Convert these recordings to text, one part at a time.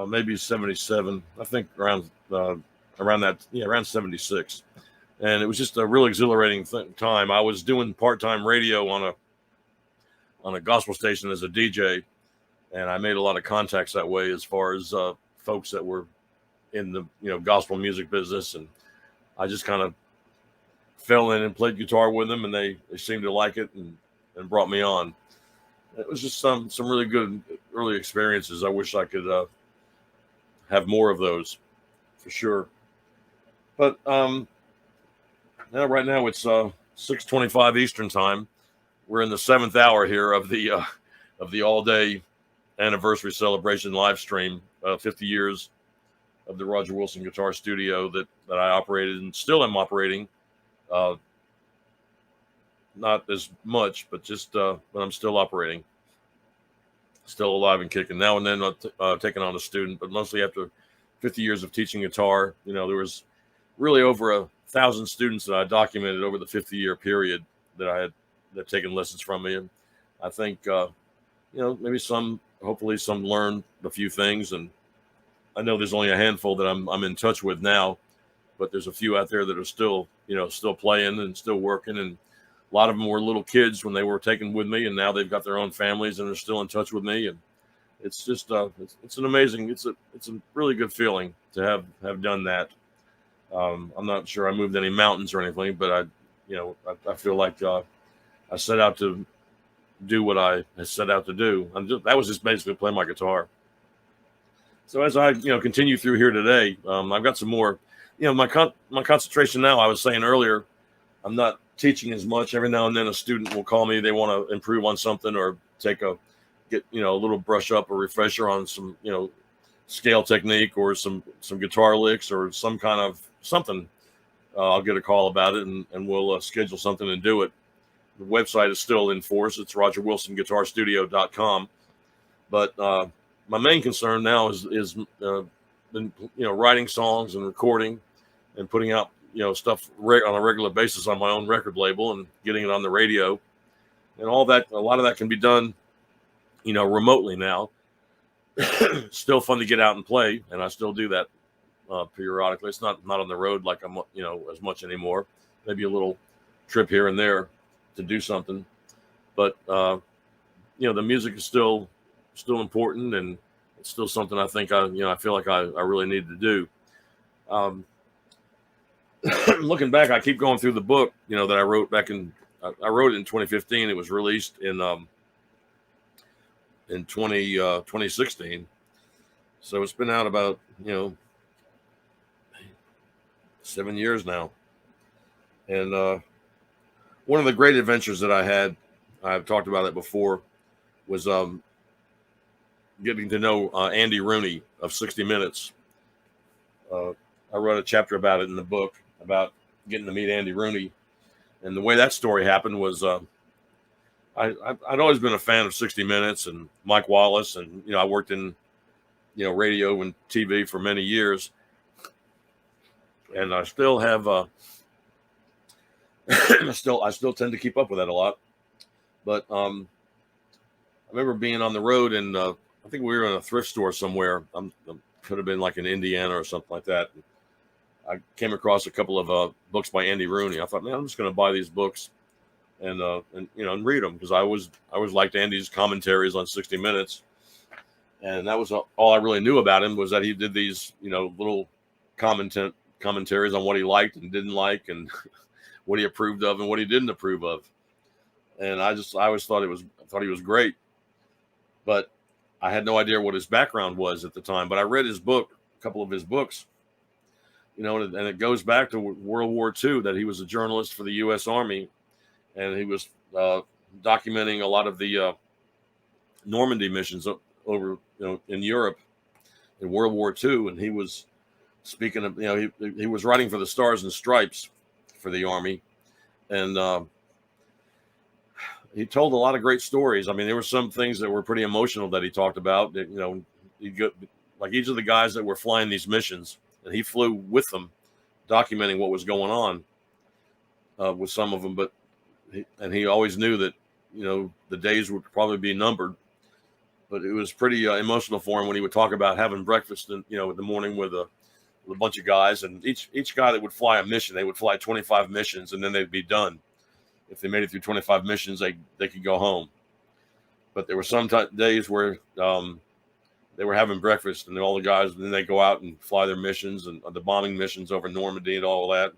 maybe 77. I think around that, yeah, around 76. And it was just a real exhilarating time. I was doing part-time radio on a gospel station as a DJ, and I made a lot of contacts that way as far as folks that were in the gospel music business, and I just kind of fell in and played guitar with them, and they seemed to like it and brought me on. It was just some really good early experiences. I wish I could have more of those, for sure. But now right now it's 6:25 Eastern time. We're in the 7th hour here of the all-day anniversary celebration live stream, 50 years of the Roger Wilson Guitar Studio that I operated and still am operating. Not as much, but just but I'm still operating, still alive and kicking. Now and then taking on a student, but mostly after 50 years of teaching guitar. There was really over 1,000 students that I documented over the 50-year period that I had taken lessons from me, and I think maybe hopefully some learned a few things, and I know there's only a handful that I'm in touch with now, but there's a few out there that are still playing and still working, and a lot of them were little kids when they were taken with me, and now they've got their own families and are still in touch with me, and it's just it's an amazing, it's a really good feeling to have done that. I'm not sure I moved any mountains or anything, but I feel like I set out to do what I set out to do. That was just basically play my guitar. So as I continue through here today, I've got some more. My concentration now. I was saying earlier, I'm not teaching as much. Every now and then, a student will call me. They want to improve on something or get a little brush up or refresher on some scale technique or some guitar licks or some kind of something. I'll get a call about it and we'll schedule something and do it. The website is still in force. It's RogerWilsonGuitarStudio.com. But my main concern now is been writing songs and recording and putting out stuff on a regular basis on my own record label and getting it on the radio and all that. A lot of that can be done remotely now. Still fun to get out and play, and I still do that periodically. It's not on the road like I'm as much anymore. Maybe a little trip here and there to do something, but the music is still important, and it's still something I think I feel like I really need to do. Looking back, I keep going through the book that I wrote I wrote it in 2015. It was released in 2016, so it's been out about 7 years now. And one of the great adventures that I had, I've talked about it before, was getting to know Andy Rooney of 60 Minutes. I wrote a chapter about it in the book, about getting to meet Andy Rooney. And the way that story happened was I'd always been a fan of 60 Minutes and Mike Wallace. And, I worked in, radio and TV for many years. And I still have, I still tend to keep up with that a lot. But I remember being on the road, and I think we were in a thrift store somewhere. Could have been like in Indiana or something like that. I came across a couple of books by Andy Rooney. I thought, man, I'm just going to buy these books and read them, because I always liked Andy's commentaries on 60 Minutes, and that was all I really knew about him, was that he did these little commentaries on what he liked and didn't like, and what he approved of and what he didn't approve of. And I always thought he was great, but I had no idea what his background was at the time. But I read his book, a couple of his books, and it goes back to World War II, that he was a journalist for the U.S. Army, and he was documenting a lot of the Normandy missions over in Europe in World War II, and he was speaking of he was writing for the Stars and Stripes for the Army, and he told a lot of great stories. I mean, there were some things that were pretty emotional that he talked about. That, like each of the guys that were flying these missions, and he flew with them, documenting what was going on with some of them. But he always knew that the days would probably be numbered, but it was pretty emotional for him when he would talk about having breakfast in the morning with a bunch of guys, and each guy that would fly a mission, they would fly 25 missions, and then they'd be done. If they made it through 25 missions, they could go home. But there were some days where they were having breakfast, and all the guys, and then they go out and fly their missions and the bombing missions over Normandy and all that.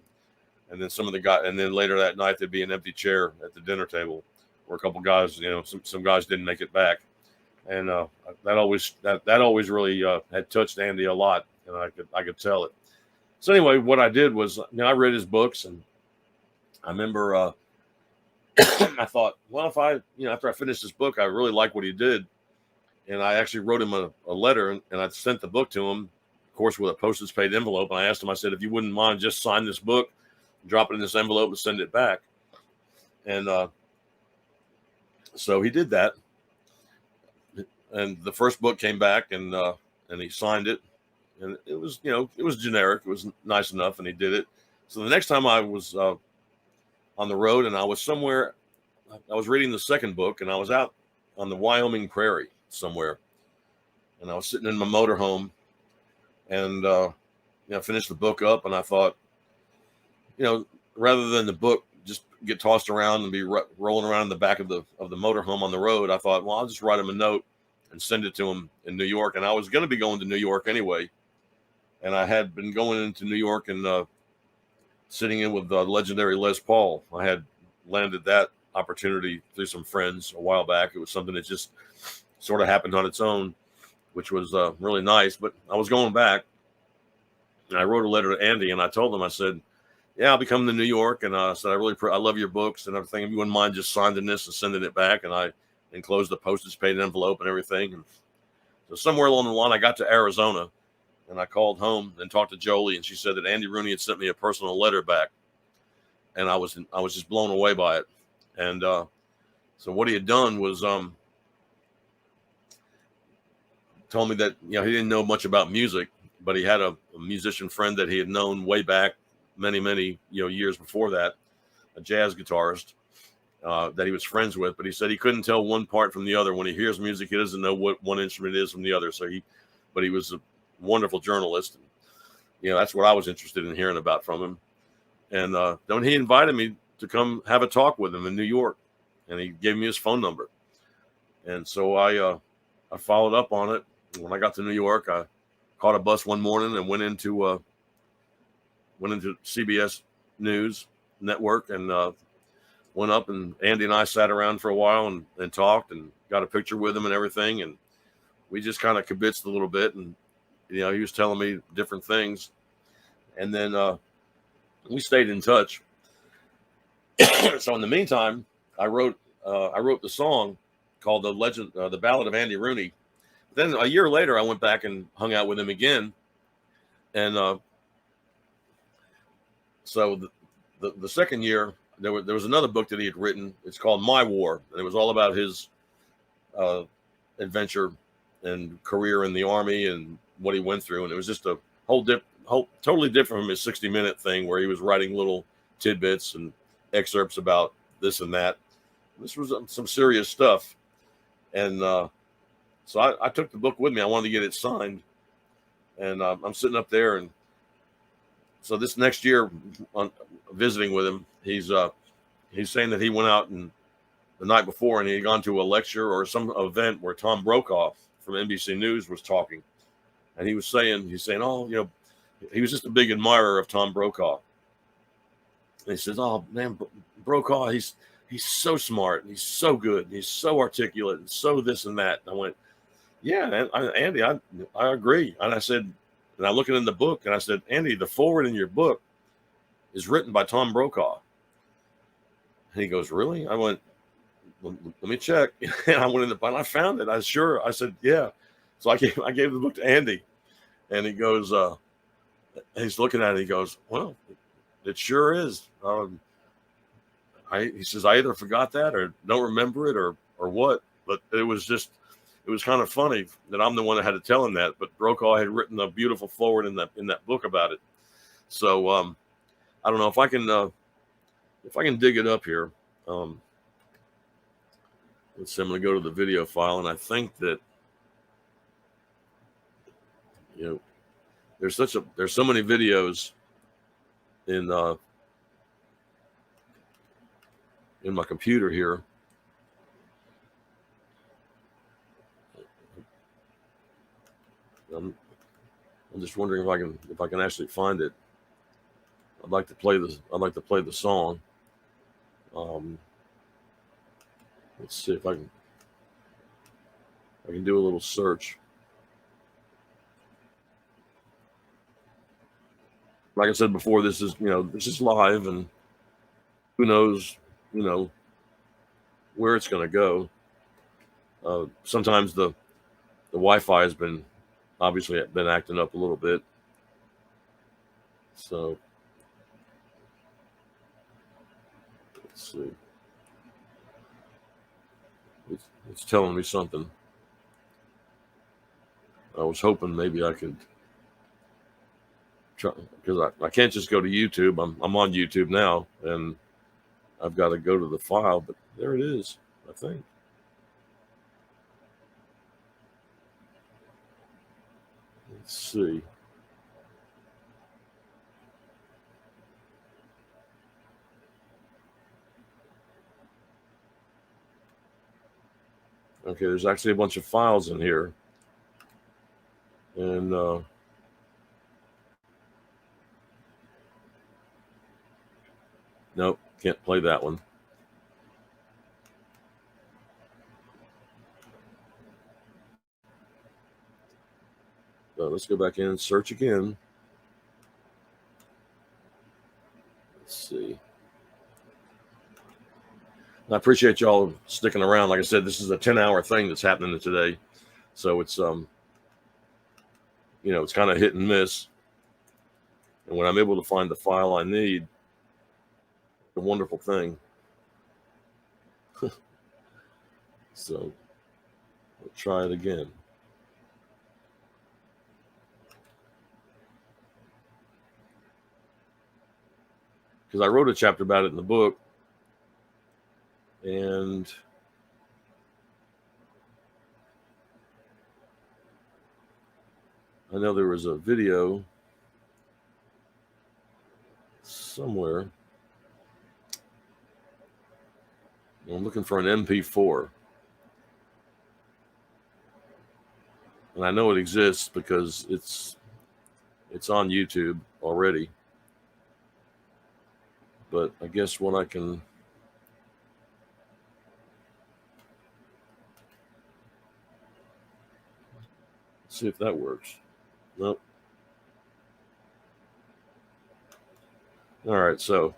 And then some of the guys, and then later that night there'd be an empty chair at the dinner table, where a couple guys, some guys didn't make it back, and that always really had touched Andy a lot, and I could tell it. So anyway, what I did was, I read his books, and I remember I thought, well, if after I finished this book, I really like what he did, and I actually wrote him a letter, and I sent the book to him, of course, with a postage paid envelope. And I asked him, I said, if you wouldn't mind, just sign this book, drop it in this envelope, and send it back. And so he did that, and the first book came back, and he signed it, and it was generic. It was nice enough, and he did it. So the next time I was on the road, and I was somewhere, I was reading the second book, and I was out on the Wyoming prairie somewhere, and I was sitting in my motorhome, and finished the book up, and I thought, rather than the book just get tossed around and be rolling around in the back of the motorhome on the road, I thought, well, I'll just write him a note and send it to him in New York. And I was going to be going to New York anyway, and I had been going into New York and sitting in with the legendary Les Paul. I had landed that opportunity through some friends a while back. It was something that just sort of happened on its own, which was really nice. But I was going back, and I wrote a letter to Andy, and I told him, I said, yeah, I'll be coming to New York, and I said, I love your books and everything. If you wouldn't mind just signing this and sending it back, and I enclosed the postage paid envelope and everything. And so somewhere along the line, I got to Arizona, and I called home and talked to Jolie, and she said that Andy Rooney had sent me a personal letter back, and I was just blown away by it. And so what he had done was told me that he didn't know much about music, but he had a musician friend that he had known way back many years before that, a jazz guitarist that he was friends with. But he said he couldn't tell one part from the other. When he hears music, he doesn't know what one instrument is from the other. But he was a wonderful journalist. And, that's what I was interested in hearing about from him. And then he invited me to come have a talk with him in New York, and he gave me his phone number. And so I followed up on it. When I got to New York, I caught a bus one morning and went into CBS News Network, and went up, and Andy and I sat around for a while and talked and got a picture with him and everything. And we just kind of kibitzed a little bit, and he was telling me different things. And then we stayed in touch. So in the meantime, I wrote the song called The Ballad of Andy Rooney. Then a year later, I went back and hung out with him again. And so the second year, there was another book that he had written. It's called My War, and it was all about his adventure and career in the Army and what he went through. And it was just a totally different from his 60-minute thing where he was writing little tidbits and excerpts about this and that. This was some serious stuff. And so I took the book with me. I wanted to get it signed. And I'm sitting up there, and so this next year, on visiting with him, he's saying that he went out and the night before, and he had gone to a lecture or some event where Tom Brokaw from NBC News was talking, and he's saying, oh, he was just a big admirer of Tom Brokaw. And he says, oh man, Brokaw, he's so smart, and he's so good, and he's so articulate, and so this and that. And I went, yeah, Andy, I agree. And I said, and I looked in the book, and I said, Andy, the foreword in your book is written by Tom Brokaw. And he goes, really? I went, let me check. And I went in and I found it. I said, yeah. So I gave the book to Andy, and he goes, he's looking at it. He goes, well, it sure is. He says, I either forgot that or don't remember it or what, but it was kind of funny that I'm the one that had to tell him that, but Brokaw had written a beautiful foreword in that book about it. So I don't know if I can dig it up here. Let's see, I'm going to go to the video file, and I think that you know, there's so many videos in my computer here. I'm just wondering if I can actually find it. I'd like to play the song. Let's see if I can do a little search. Like I said before, this is live, and who knows, where it's going to go. Sometimes the Wi-Fi has been acting up a little bit. So let's see. It's telling me something. I was hoping maybe I could try, because I can't just go to YouTube. I'm on YouTube now, and I've got to go to the file, but there it is, I think. Let's see. Okay, there's actually a bunch of files in here. And nope, can't play that one. So let's go back in and search again. Let's see. I appreciate y'all sticking around. Like I said, this is a 10-hour thing that's happening today. So it's it's kind of hit and miss. And when I'm able to find the file I need, it's a wonderful thing. So we'll try it again. Because I wrote a chapter about it in the book. And I know there was a video somewhere. I'm looking for an MP4. And I know it exists because it's on YouTube already. But I guess when I can see if that works. Nope. All right, so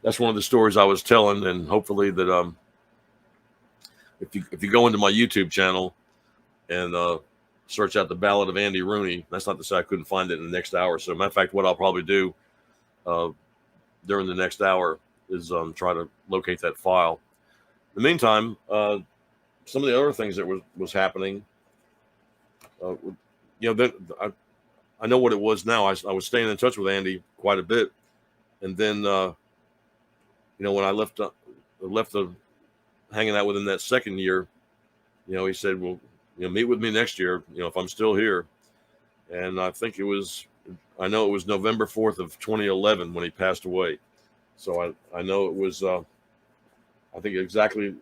that's one of the stories I was telling, and hopefully that if you go into my YouTube channel and search out the Ballad of Andy Rooney, that's not to say I couldn't find it in the next hour. So, matter of fact, what I'll probably do during the next hour is try to locate that file. In the meantime, some of the other things that was happening. I know what it was now. I was staying in touch with Andy quite a bit, and then when I left hanging out with him that second year, he said, "Well, meet with me next year, if I'm still here." And I think I know it was November 4th of 2011 when he passed away. So I know it was I think exactly,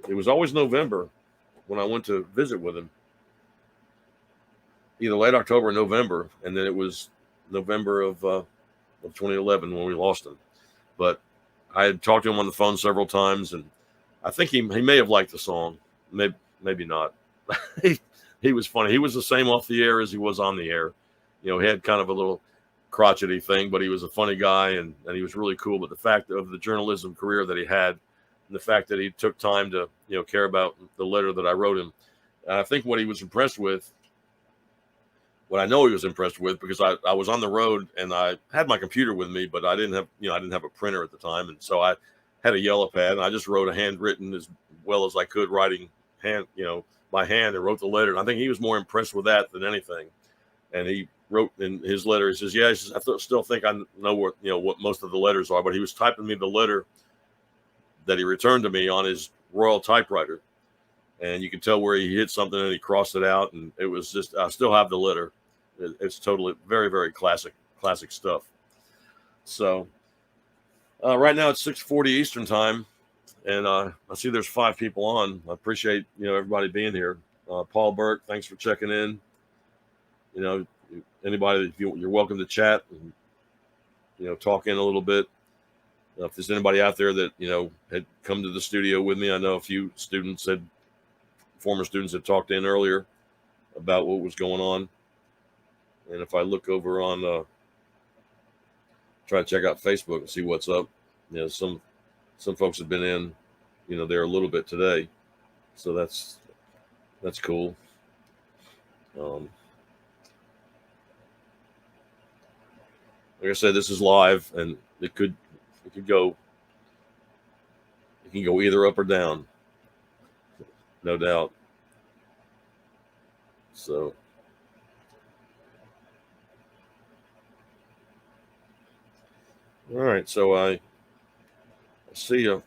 it was always November when I went to visit with him. Either late October or November, and then it was November of 2011 when we lost him. But I had talked to him on the phone several times, and I think he may have liked the song, maybe not. He was funny. He was the same off the air as he was on the air. He had kind of a little crotchety thing, but he was a funny guy, and he was really cool. But the fact of the journalism career that he had, and the fact that he took time to care about the letter that I wrote him, and I think what he was impressed with. What I know he was impressed with, because I was on the road and I had my computer with me, but I didn't have a printer at the time, and so I had a yellow pad and I just wrote a handwritten as well as I could, writing by hand, and wrote the letter. And I think he was more impressed with that than anything. And he wrote in his letter, he says, "Yeah," he says, "I still think I know what most of the letters are," but he was typing me the letter that he returned to me on his Royal typewriter. and you can tell where he hit something and he crossed it out, and it was just, I still have the litter. It's totally very, very classic stuff. So right now it's 6:40 Eastern time, and I see there's 5 people on. I appreciate, everybody being here. Paul Burke, thanks for checking in. Anybody, if you're welcome to chat and, talk in a little bit. If there's anybody out there that, had come to the studio with me, I know a few former students had talked in earlier about what was going on. And if I look over on, try to check out Facebook and see what's up, some folks have been in, there a little bit today. So that's cool. Like I said, this is live, and it can go either up or down, no doubt. So all right, so I see on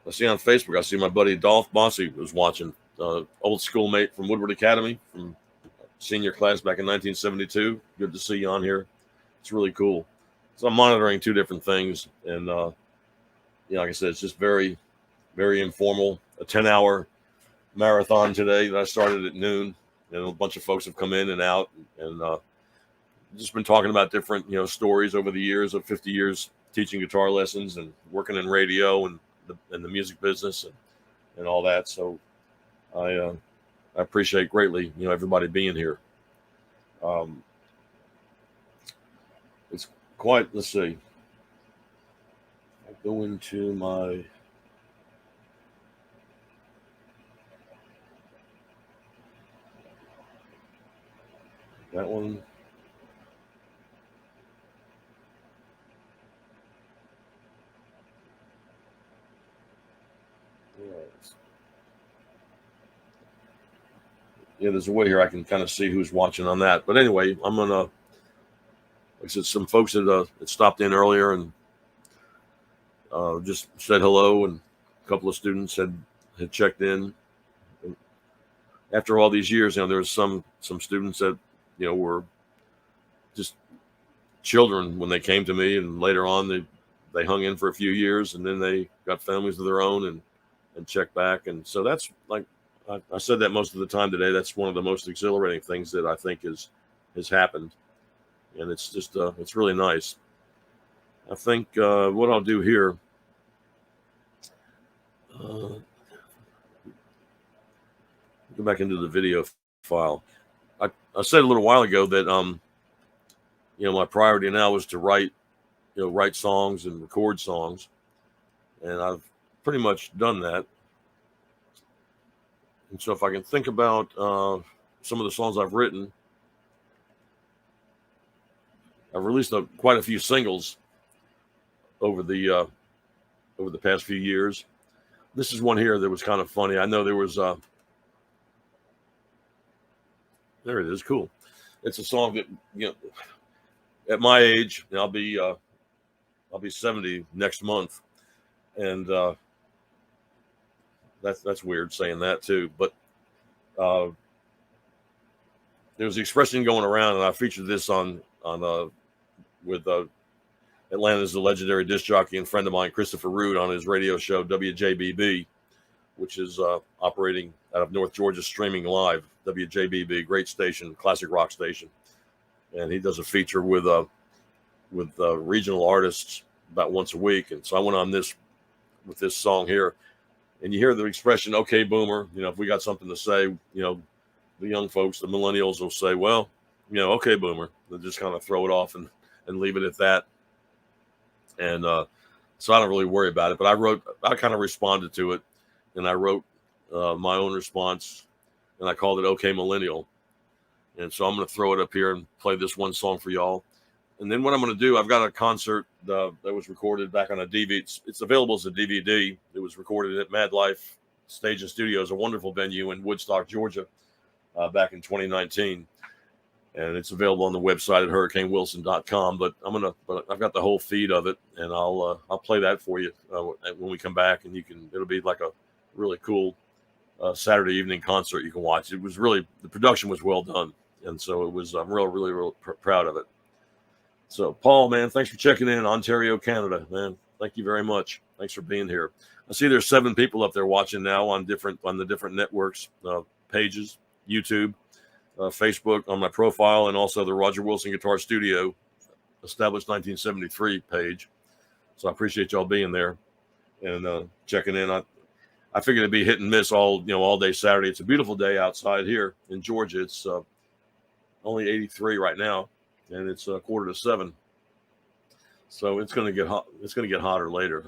Facebook, I see my buddy Dolph Bossy was watching, old schoolmate from Woodward Academy from senior class back in 1972. Good to see you on here. It's really cool. So I'm monitoring 2 different things, and like I said, it's just very, very informal. A 10-hour marathon today that I started at noon, and a bunch of folks have come in and out, and just been talking about different, stories over the years of 50 years teaching guitar lessons and working in radio and the music business and all that. So I appreciate greatly, everybody being here. It's quite, let's see. I go into my, that one. Yeah, there's a way here I can kind of see who's watching on that. But anyway, I'm going to, like I said, some folks that stopped in earlier and just said hello, and a couple of students had checked in. And after all these years, there was some students that, were just children when they came to me, and later on they hung in for a few years, and then they got families of their own and checked back. And so that's, like I said that most of the time today, that's one of the most exhilarating things that I think has happened. And it's just, it's really nice. I think what I'll do here, go back into the video file. I said a little while ago that, my priority now was to write songs and record songs. And I've pretty much done that. And so if I can think about some of the songs I've written, I've released quite a few singles over the past few years. This is one here that was kind of funny. I know there was there it is. Cool. It's a song that, at my age, I'll be 70 next month, and that's weird saying that too. But there's the expression going around, and I featured this with Atlanta's the legendary disc jockey and friend of mine, Christopher Root, on his radio show WJBB, which is operating out of North Georgia, streaming live. WJBB, great station, classic rock station, and he does a feature with regional artists about once a week. And so I went on with this song here, and you hear the expression "Okay, Boomer." If we got something to say, the young folks, the millennials, will say, "Well, okay, Boomer." They'll just kind of throw it off and leave it at that. And so I don't really worry about it. But I kind of responded to it, and I wrote my own response, and I called it "Okay, Millennial." And so I'm going to throw it up here and play this one song for y'all. And then what I'm going to do, I've got a concert that was recorded back on a DVD. It's available as a DVD. It was recorded at Mad Life Stage and Studios, a wonderful venue in Woodstock, Georgia, back in 2019. And it's available on the website at hurricanewilson.com. But I've got the whole feed of it, and I'll play that for you when we come back, and it'll be like really cool Saturday evening concert you can watch. It was really, the production was well done. And so it was, I'm really proud of it. So Paul, man, thanks for checking in, Ontario, Canada, man. Thank you very much. Thanks for being here. I see there's 7 people up there watching now on the different networks, pages, YouTube, Facebook on my profile, and also the Roger Wilson Guitar Studio, established 1973 page. So I appreciate y'all being there and checking in. I figured it'd be hit and miss all day Saturday. It's a beautiful day outside here in Georgia. It's only 83 right now, and it's 6:45. So it's going to get hot. It's going to get hotter later.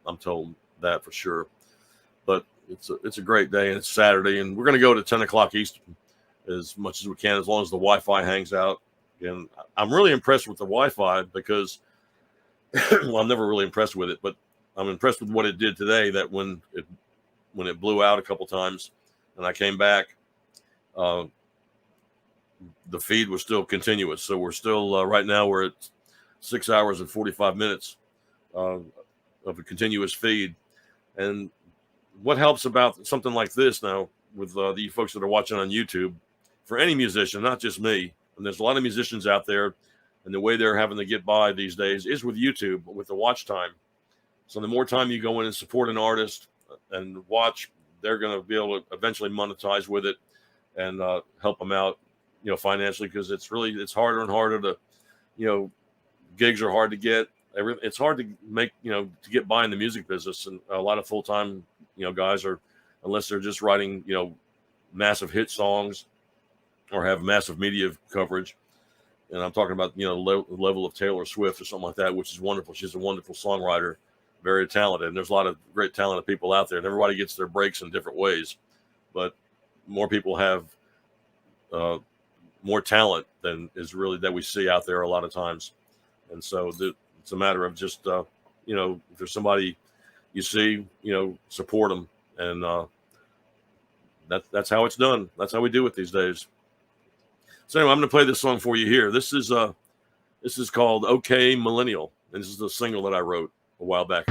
I'm told that for sure. But it's a great day, and it's Saturday, and we're going to go to 10 o'clock Eastern as much as we can, as long as the Wi-Fi hangs out. And I'm really impressed with the Wi-Fi because, well, I'm never really impressed with it, but I'm impressed with what it did today. That when it blew out a couple times, and I came back, the feed was still continuous. So we're still right now we're at 6 hours and 45 minutes of a continuous feed. And what helps about something like this now with the folks that are watching on YouTube, for any musician, not just me, and there's a lot of musicians out there, and the way they're having to get by these days is with YouTube, with the watch time. So the more time you go in and support an artist and watch, they're going to be able to eventually monetize with it and help them out, financially, because it's harder and harder to, gigs are hard to get. It's hard to make, to get by in the music business. And a lot of full-time, guys are, unless they're just writing, massive hit songs or have massive media coverage. And I'm talking about, level of Taylor Swift or something like that, which is wonderful. She's a wonderful songwriter, very talented. And there's a lot of great talented people out there, and everybody gets their breaks in different ways. But more people have more talent than is really that we see out there a lot of times. And so it's a matter of just, if there's somebody you see, support them. And that's how it's done. That's how we do it these days. So anyway, I'm going to play this song for you here. This is called OK Millennial. And this is the single that I wrote a while back.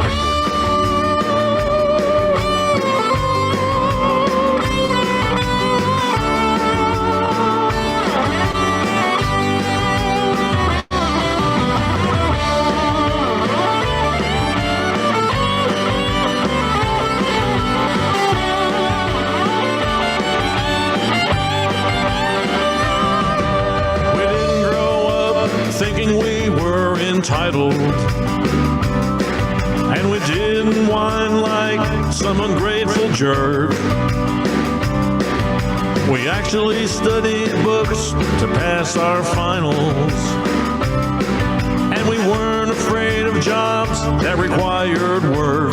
Thinking we were entitled, and we didn't whine like some ungrateful jerk. We actually studied books to pass our finals, and we weren't afraid of jobs that required work.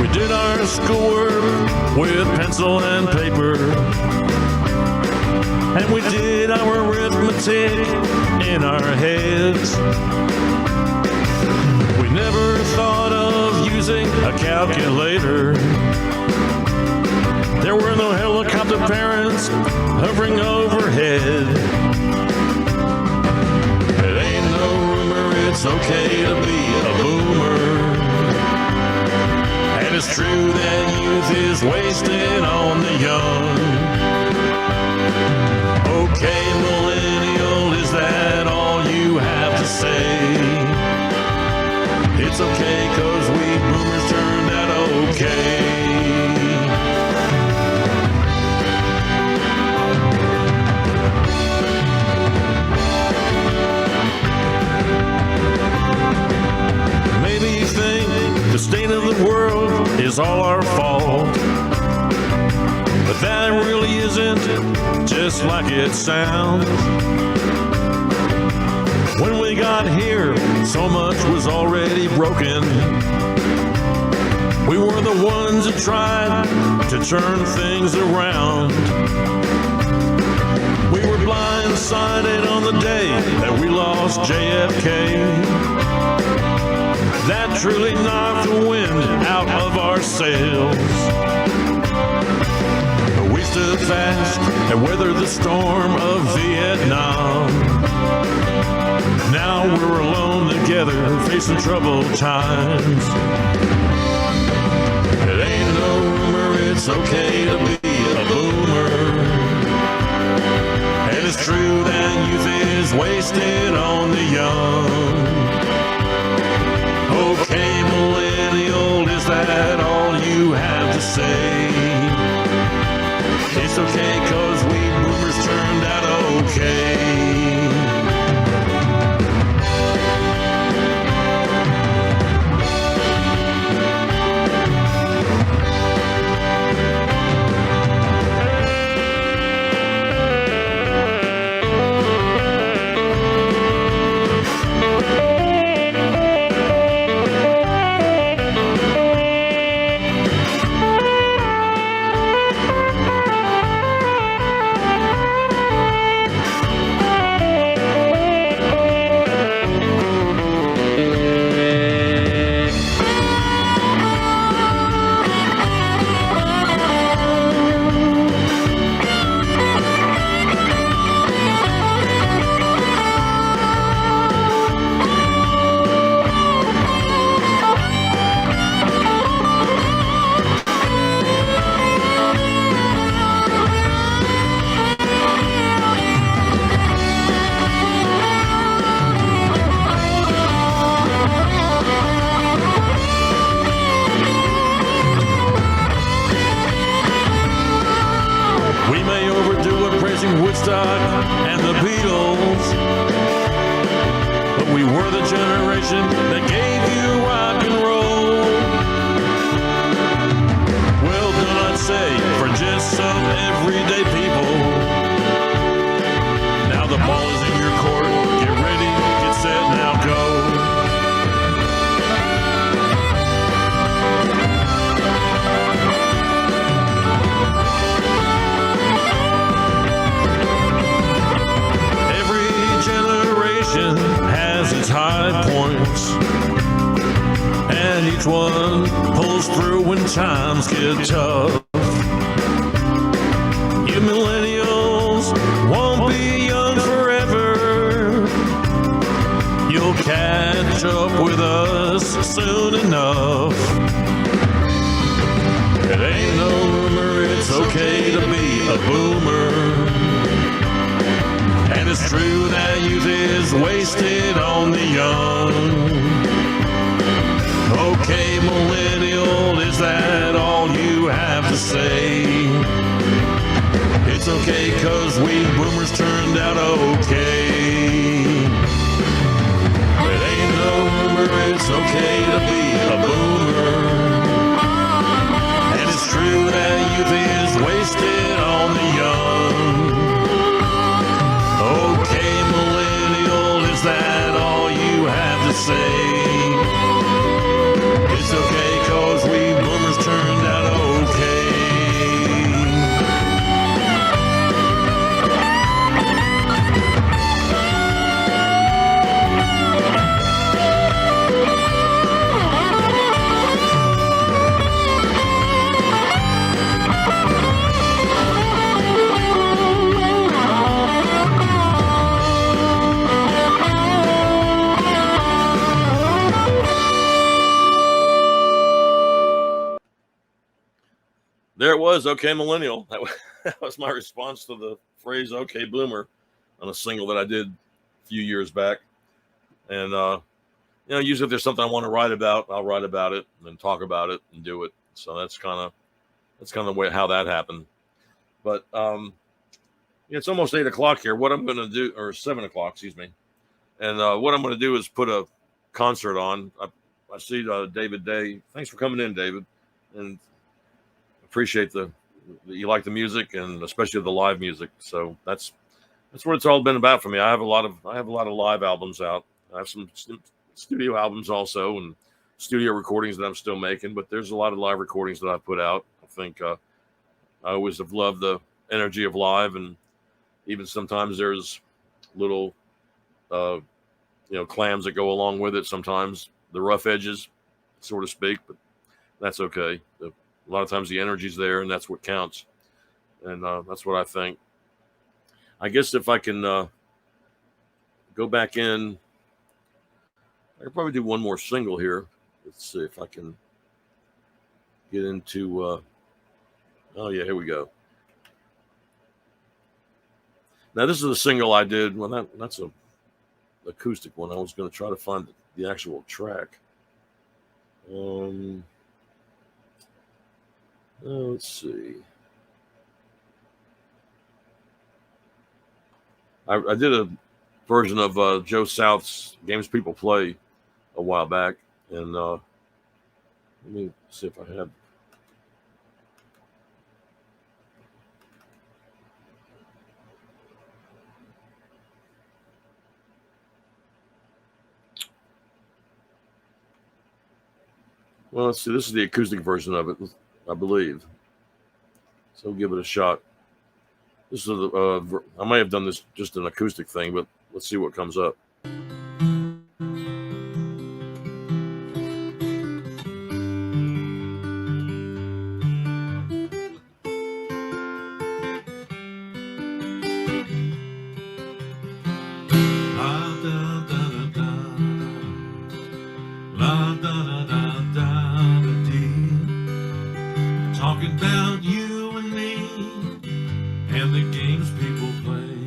We did our schoolwork with pencil and paper, and we did our arithmetic in our heads. We never thought of using a calculator. There were no helicopter parents hovering overhead. It ain't no rumor, it's okay to be a boomer. And it's true that youth is wasted on the young. Okay, millennial, is that all you have to say? It's okay, 'cause we boomers turned out okay. Maybe you think the state of the world is all our fault, but that really isn't just like it sounds. When we got here, so much was already broken. We were the ones that tried to turn things around. We were blindsided on the day that we lost JFK. That truly knocked the wind out of our sails. We stood fast and weathered the storm of Vietnam. Now we're alone together, facing troubled times. it's okay to be a boomer. And it's true that youth is wasted on the young. Okay, millennial, is that all you have to say? It's okay, 'cause we boomers turned out okay. Woodstock and the Beatles, but we were the generation that gave you rock and roll. Well done, I'd say, for just some everyday people. Now the ball is in your court. Get ready, get set, now go. Has its high points, and each one pulls through when times get tough. You millennials won't be young forever. You'll catch up with us soon enough. It ain't no rumor, it's okay to be a boomer. And it's true that youth is wasted on the young. Okay, millennial, is that all you have to say? It's okay, 'cause we boomers turned out okay. It ain't no rumor, it's okay to be a boomer. And it's true that youth is wasted on the young. Okay, millennial, is that all you have to say? It's okay, 'cause we boomers turned out okay. There it was, okay, millennial. That was my response to the phrase okay, boomer on a single that I did a few years back. And, usually if there's something I want to write about, I'll write about it and then talk about it and do it. So that's kind of the way how that happened. But it's almost 8 o'clock here. What I'm going to do, or 7 o'clock, excuse me. And what I'm going to do is put a concert on. I see David Day. Thanks for coming in, David. And appreciate that you like the music, and especially the live music. So that's what it's all been about for me. I have a lot of live albums out. I have some studio albums also, and studio recordings that I'm still making. But there's a lot of live recordings that I've put out. I think I always have loved the energy of live, and even sometimes there's little clams that go along with it. Sometimes the rough edges, so to speak, but that's okay. A lot of times the energy's there, and that's what counts. And that's what I think. I guess if I can go back in, I could probably do one more single here. Let's see if I can get into Oh yeah, here we go. Now this is a single I did. Well, that's a acoustic one. I was going to try to find the actual track. Let's see. I did a version of Joe South's Games People Play a while back, and let me see if I have. Well, let's see. This is the acoustic version of it, I believe. So we'll give it a shot. This is I may have done this just an acoustic thing, but let's see what comes up. Talking about you and me and the games people play.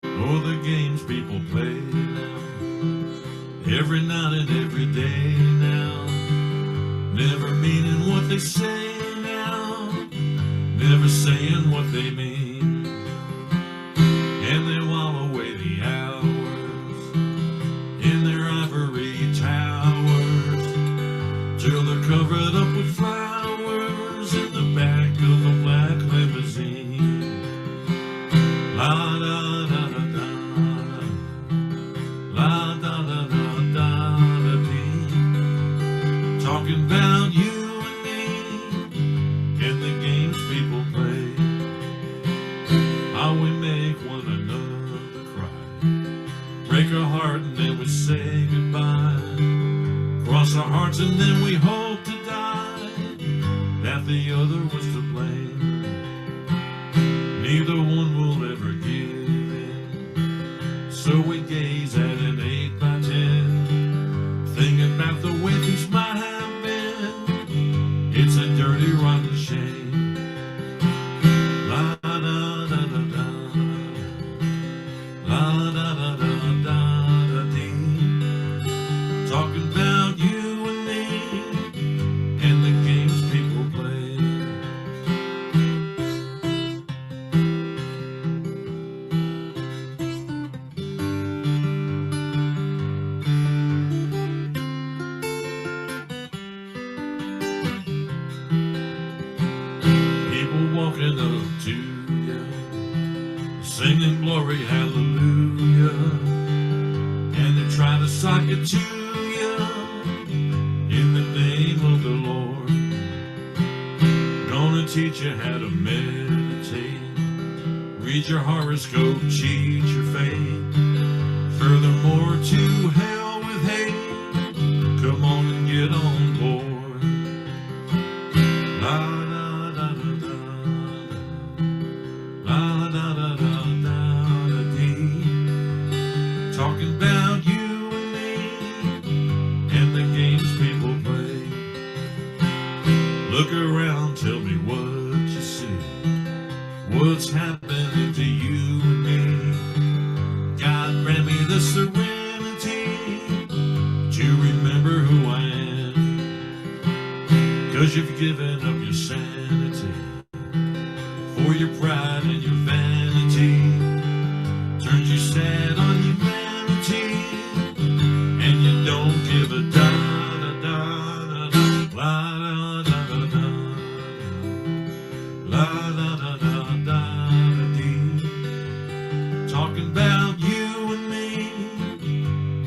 Oh, the games people play now, every night and every day now. Never meaning what they say now, never saying what they mean. And they while away the hours in their ivory towers till they're covered up with flowers in the back of a black limousine. La da da da da, la da da da da da dee. Talking about you and me and the games people play. How we make one another cry, break our heart and then we say goodbye. Cross our hearts and then we hope to die that the other was to blame. Neither one will ever give in, so we gaze at an 8x10, thinking about the way things might have been. It's a dirty, rotten shame. La da da da da, la da da da da da dee. Talking about you and me and the games people play. People walking up to you, singing glory hallelujah, and they try to sock it to you in the name of the Lord. Gonna teach you how to meditate, read your horoscope, cheat your fate. Furthermore, to hell with hate, come on and get on board. La da da da da, la da da da da da dee. Talking about you and me and the games people play. Look around, tell me what you see. What's happening to you and me? God grant me the serenity to remember who I am. 'Cause you've given up your sanity for your pride and your vanity. Turned you sad on humanity, and you don't give a da da da da da, la da da da da, la da da da da da dee. Talking about you and me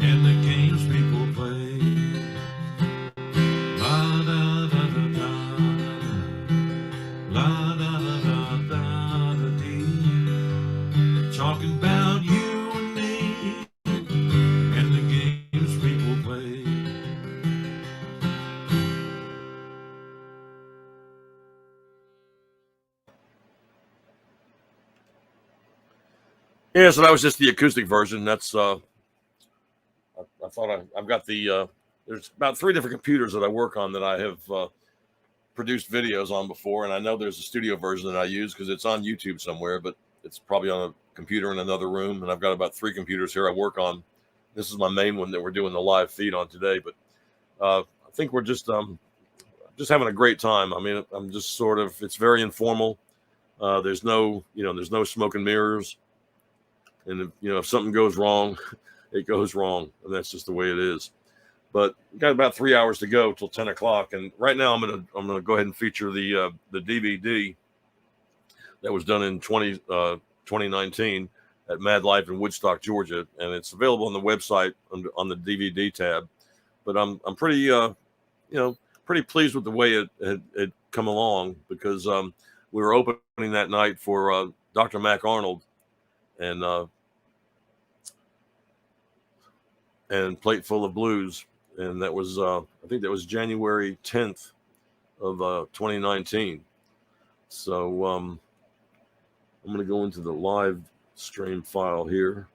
and the games people play. La da da da da, la da da da da da dee. Talking about you and me and the games people play. Yeah, so that was just the acoustic version. That's I thought I've got the there's about 3 different computers that I work on that I have produced videos on before, and I know there's a studio version that I use because it's on YouTube somewhere, but it's probably on a computer in another room, and I've got about 3 computers here I work on. This is my main one that we're doing the live feed on today, but I think we're just having a great time. I mean, I'm just sort of, it's very informal. There's no smoke and mirrors, and if something goes wrong, it goes wrong, and that's just the way it is. But we've got about 3 hours to go till 10 o'clock, and right now I'm gonna go ahead and feature the DVD that was done in 2019 at Mad Life in Woodstock, Georgia, and it's available on the website on the DVD tab. But I'm pretty pretty pleased with the way it had come along, because we were opening that night for Dr. Mac Arnold and Plate Full of Blues, and that was I think that was January 10th of 2019. So I'm going to go into the live stream file here,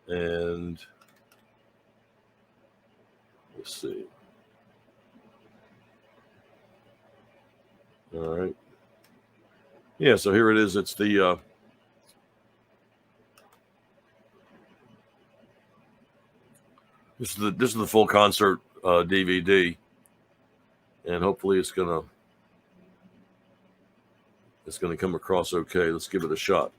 and let's see. All right. Yeah, so here it is. It's the this is the full concert DVD, and hopefully it's gonna come across okay. Let's give it a shot.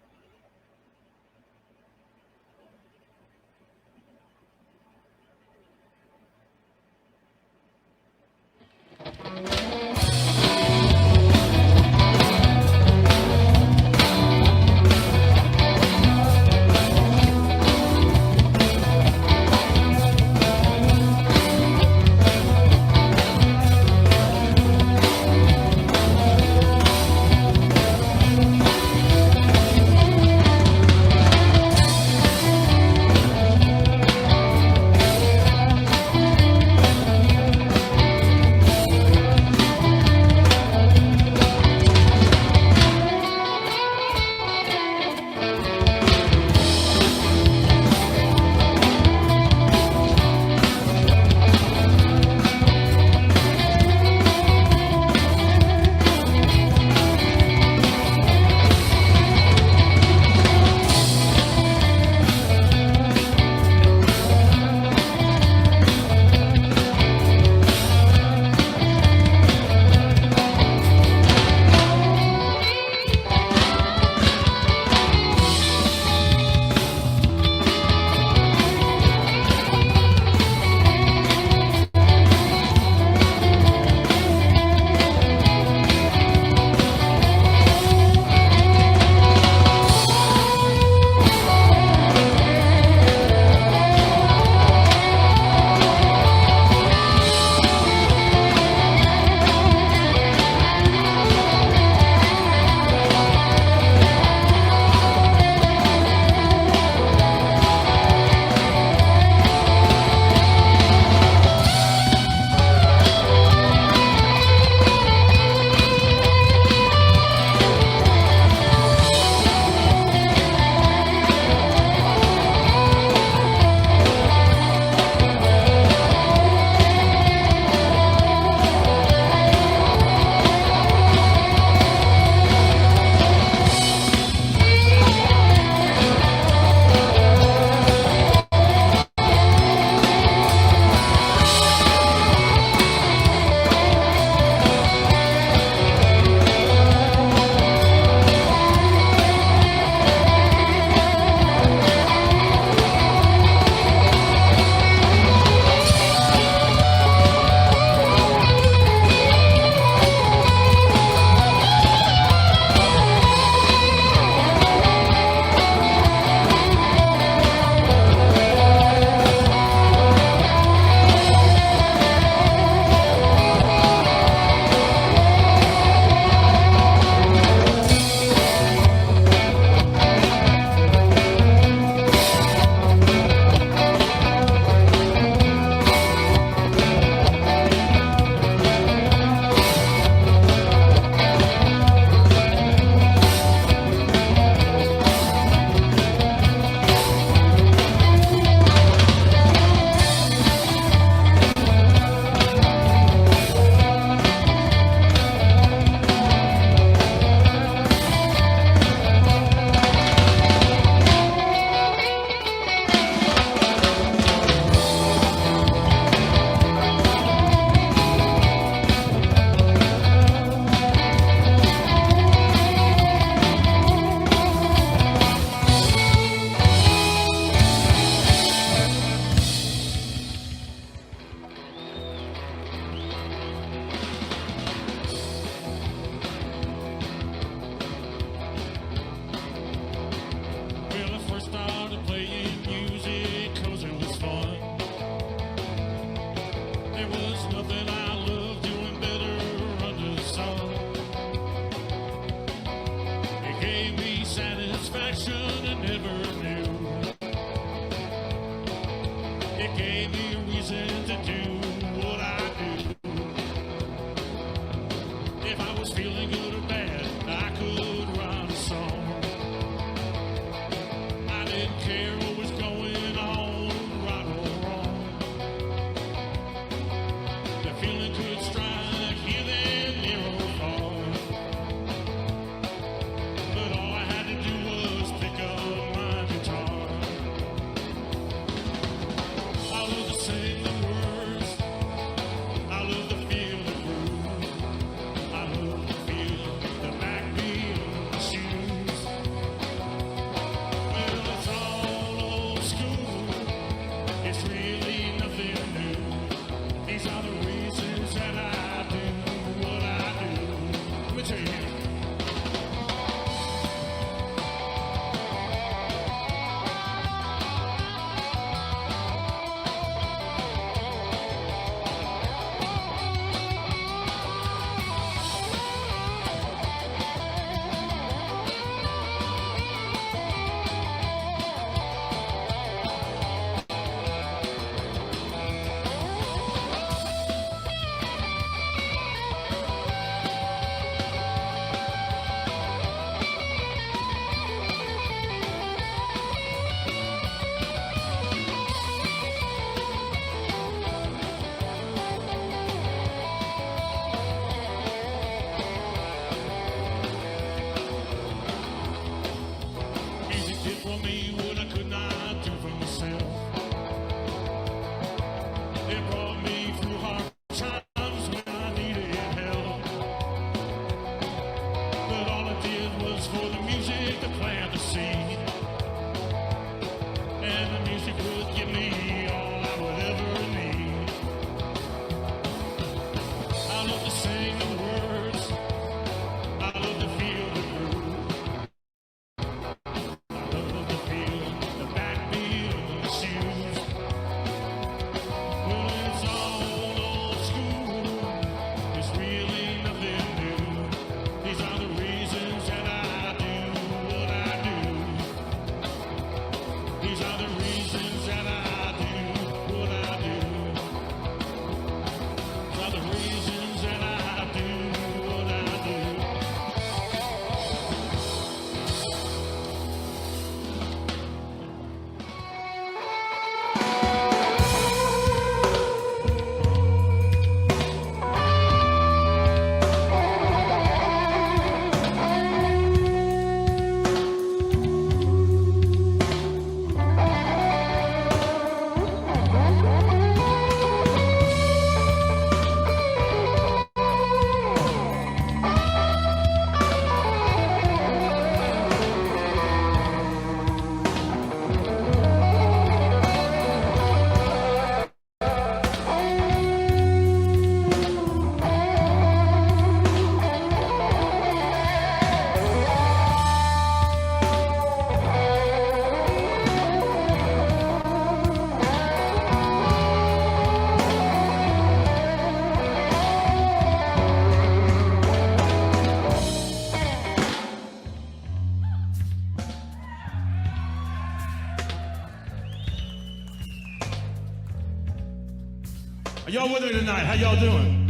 Are y'all with me tonight? How y'all doing?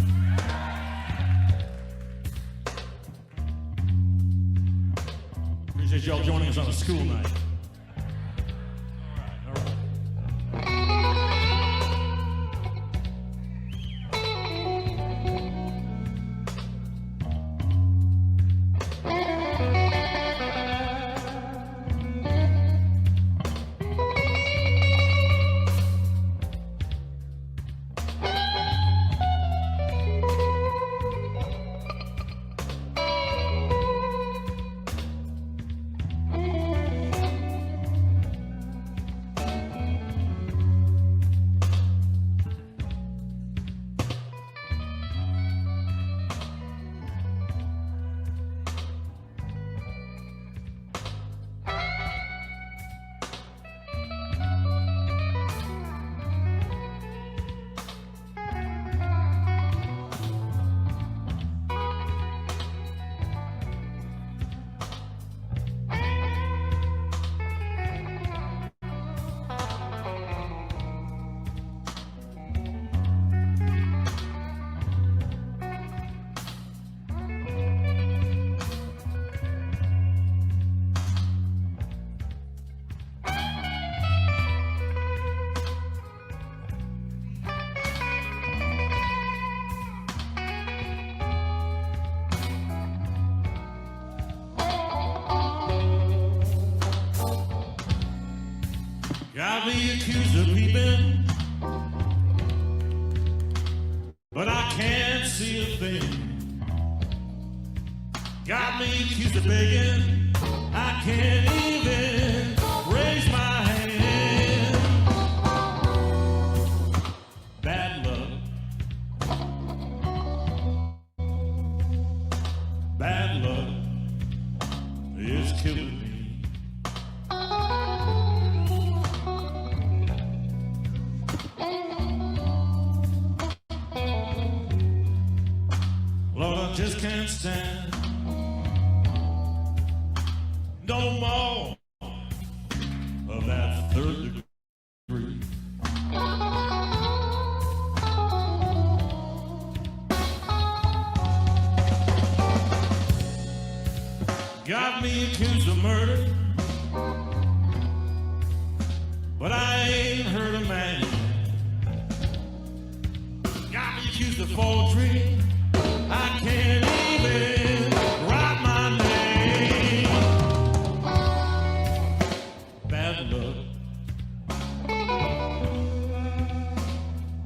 Appreciate y'all joining us on a school night. All right. Got me accused of peeping, but I can't see a thing. Got me accused of begging, I can't even raise my hand. Bad luck, bad luck is killing me. Just can't stand no more of that third degree. Got me accused of murder, but I ain't hurt a man. Got me accused of forgery, I can't even write my name. Bad luck,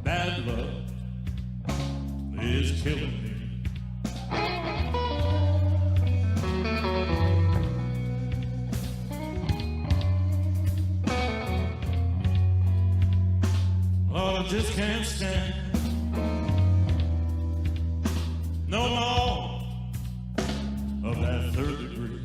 bad luck is killing me. Lord, I just can't stand no more of that third degree.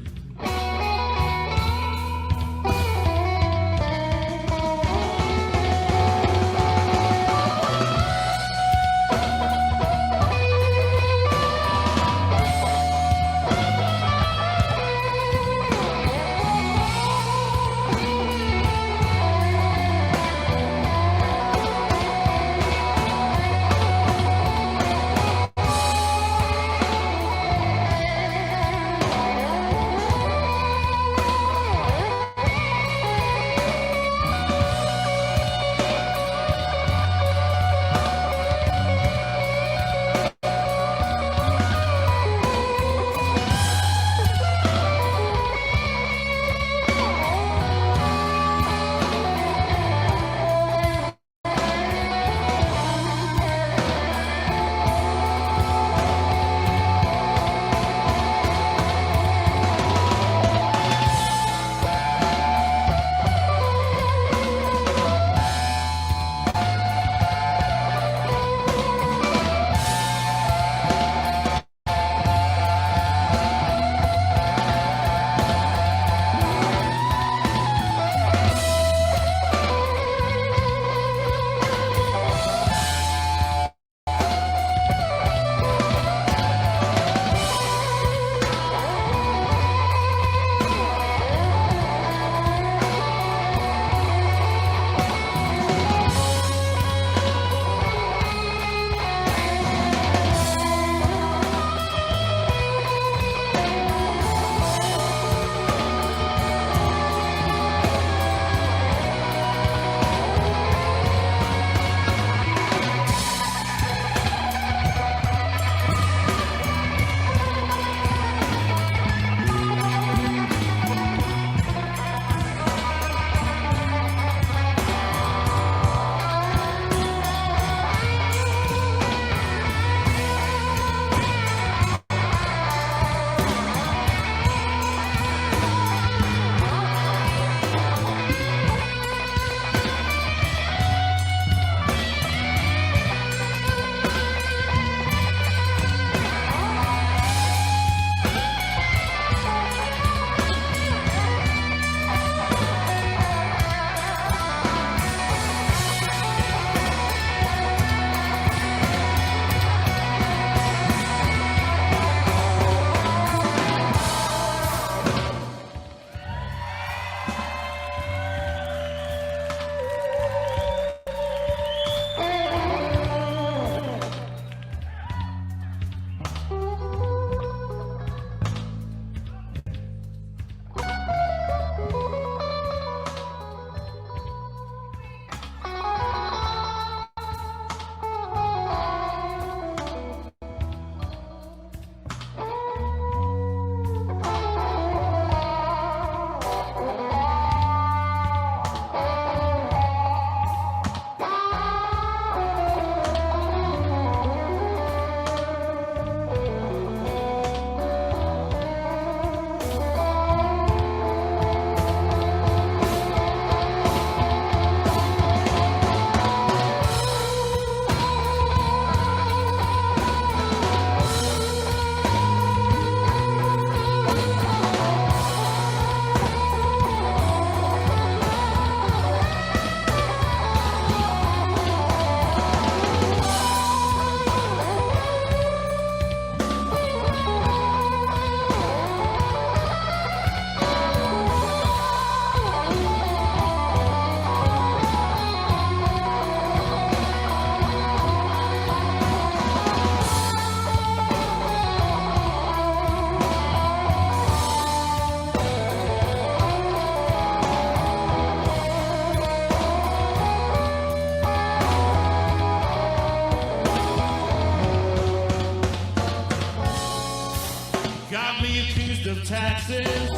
taxes,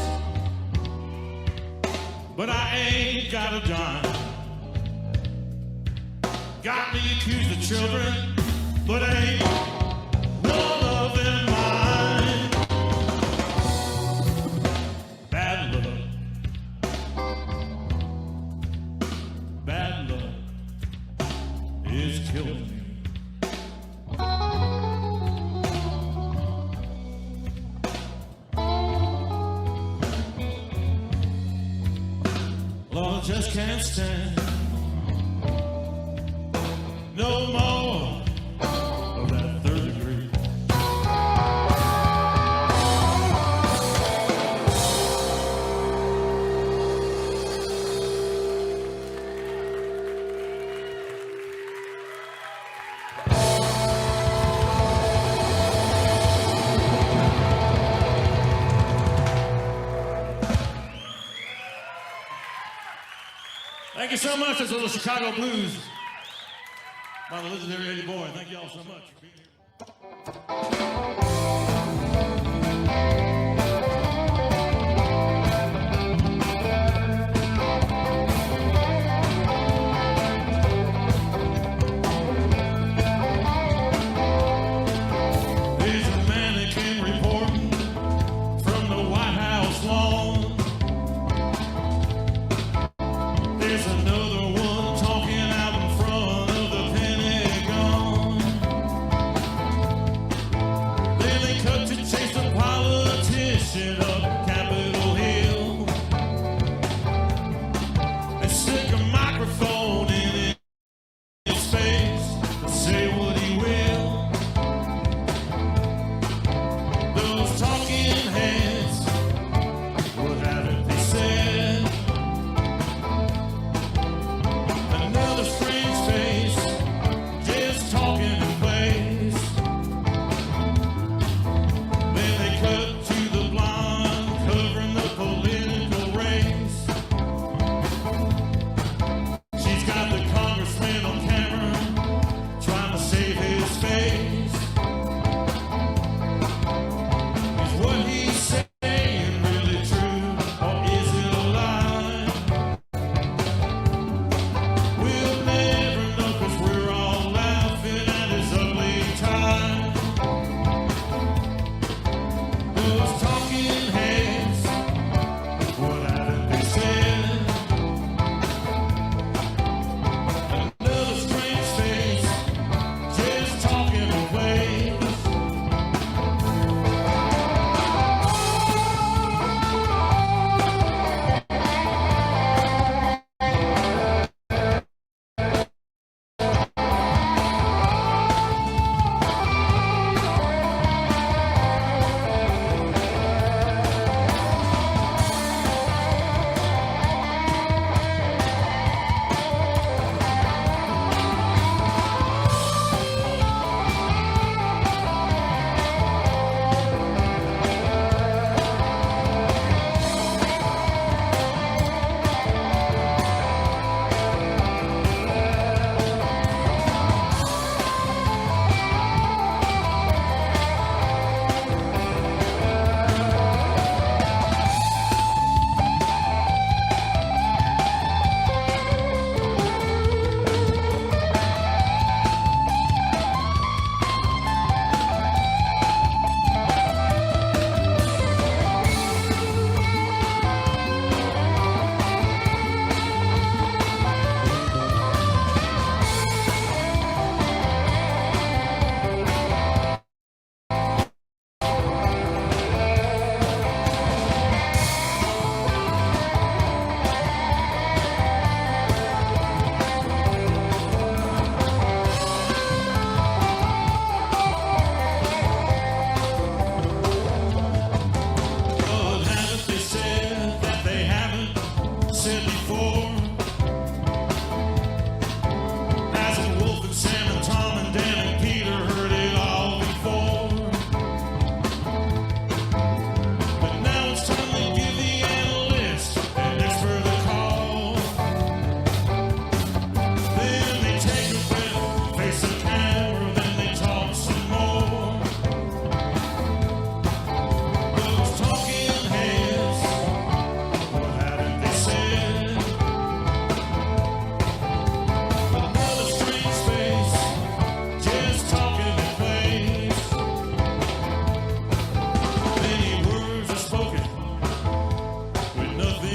but I ain't got a dime. Got me accused of children, but ain't one of them mine. Bad luck. Bad luck is killing me. Lord, I just can't stand no more of that third degree. Thank you so much. That's a little Chicago Blues by the legendary Eddie Boy. Thank you all so much for being here. There's a mannequin reporting from the White House lawn. There's another one talking out in front of the Pentagon.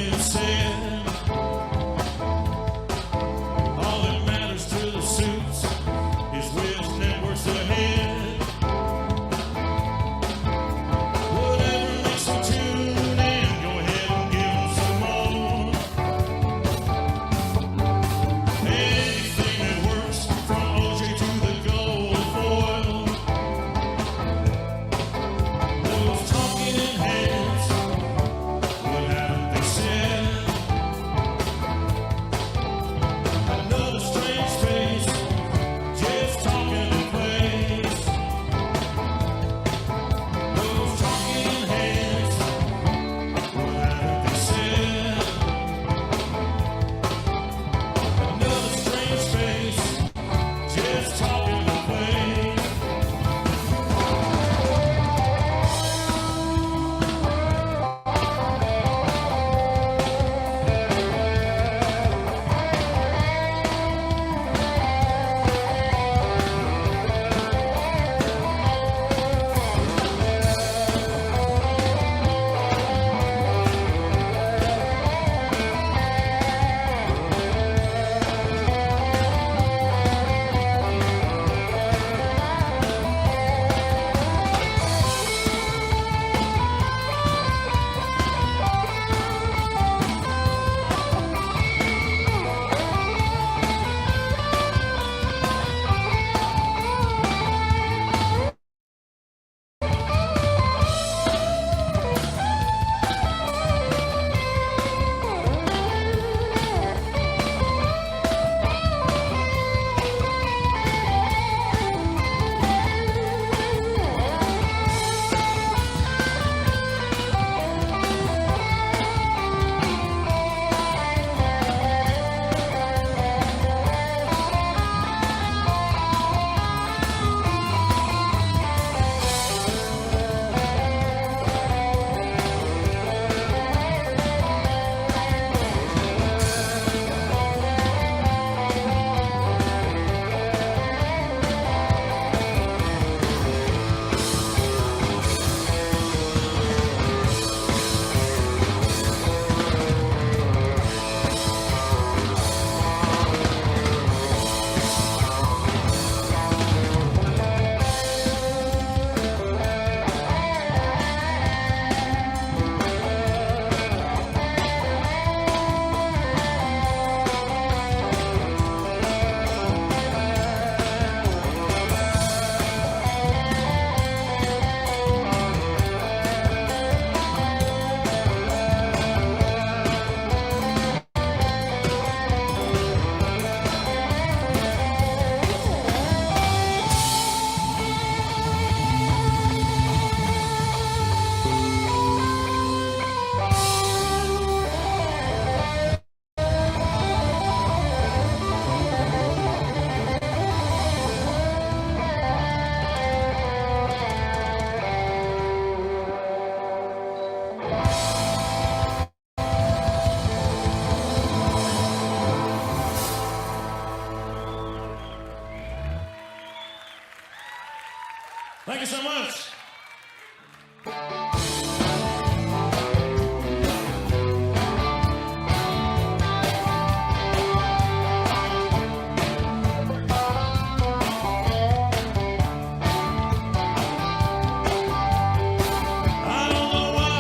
been said. All that matters to the suits is which network's ahead. Whatever makes them tune in, go ahead and give them some more. Anything that works, from OJ to the gold foil. Those talking heads, what haven't they said? Another strange face, just talking in place. Those talking heads, what haven't they said? Another strange face, just talking in place. Thank you so much. I don't know why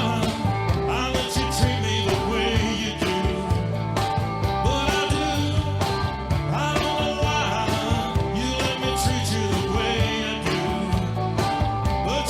I let you treat me the way you do, but I do. I don't know why you let me treat you the way I do, but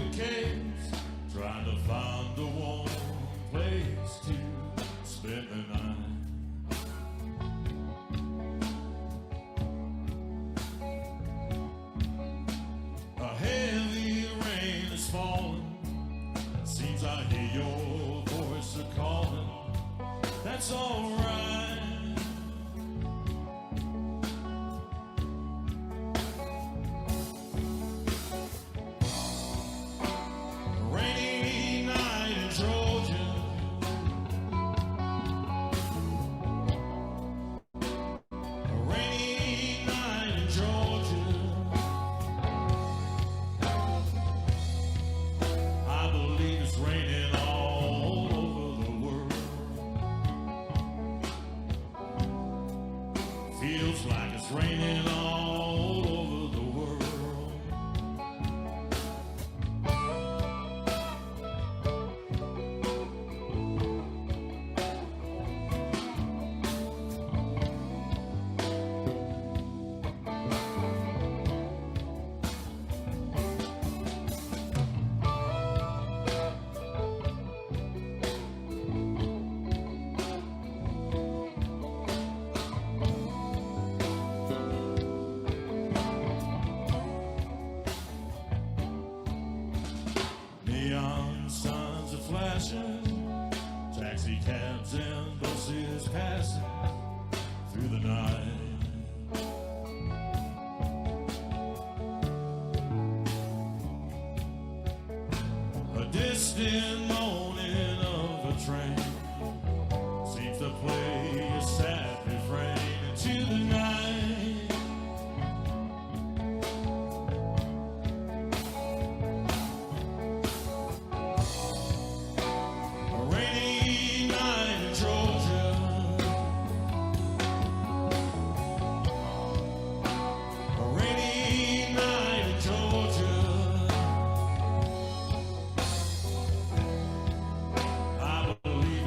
suitcase, trying to find a warm place to spend the night. A heavy rain is falling. Seems I hear your voice a calling. That's alright. Rainy night in Georgia. A rainy night in Georgia. I believe it's raining all over the world. Feels like it's raining all over the world. Neon signs are flashing, taxi cabs and buses passing through the night. A distant moaning of a train seems to play a sad refrain into the night. A rainy night in Georgia. A rainy night in Georgia. I believe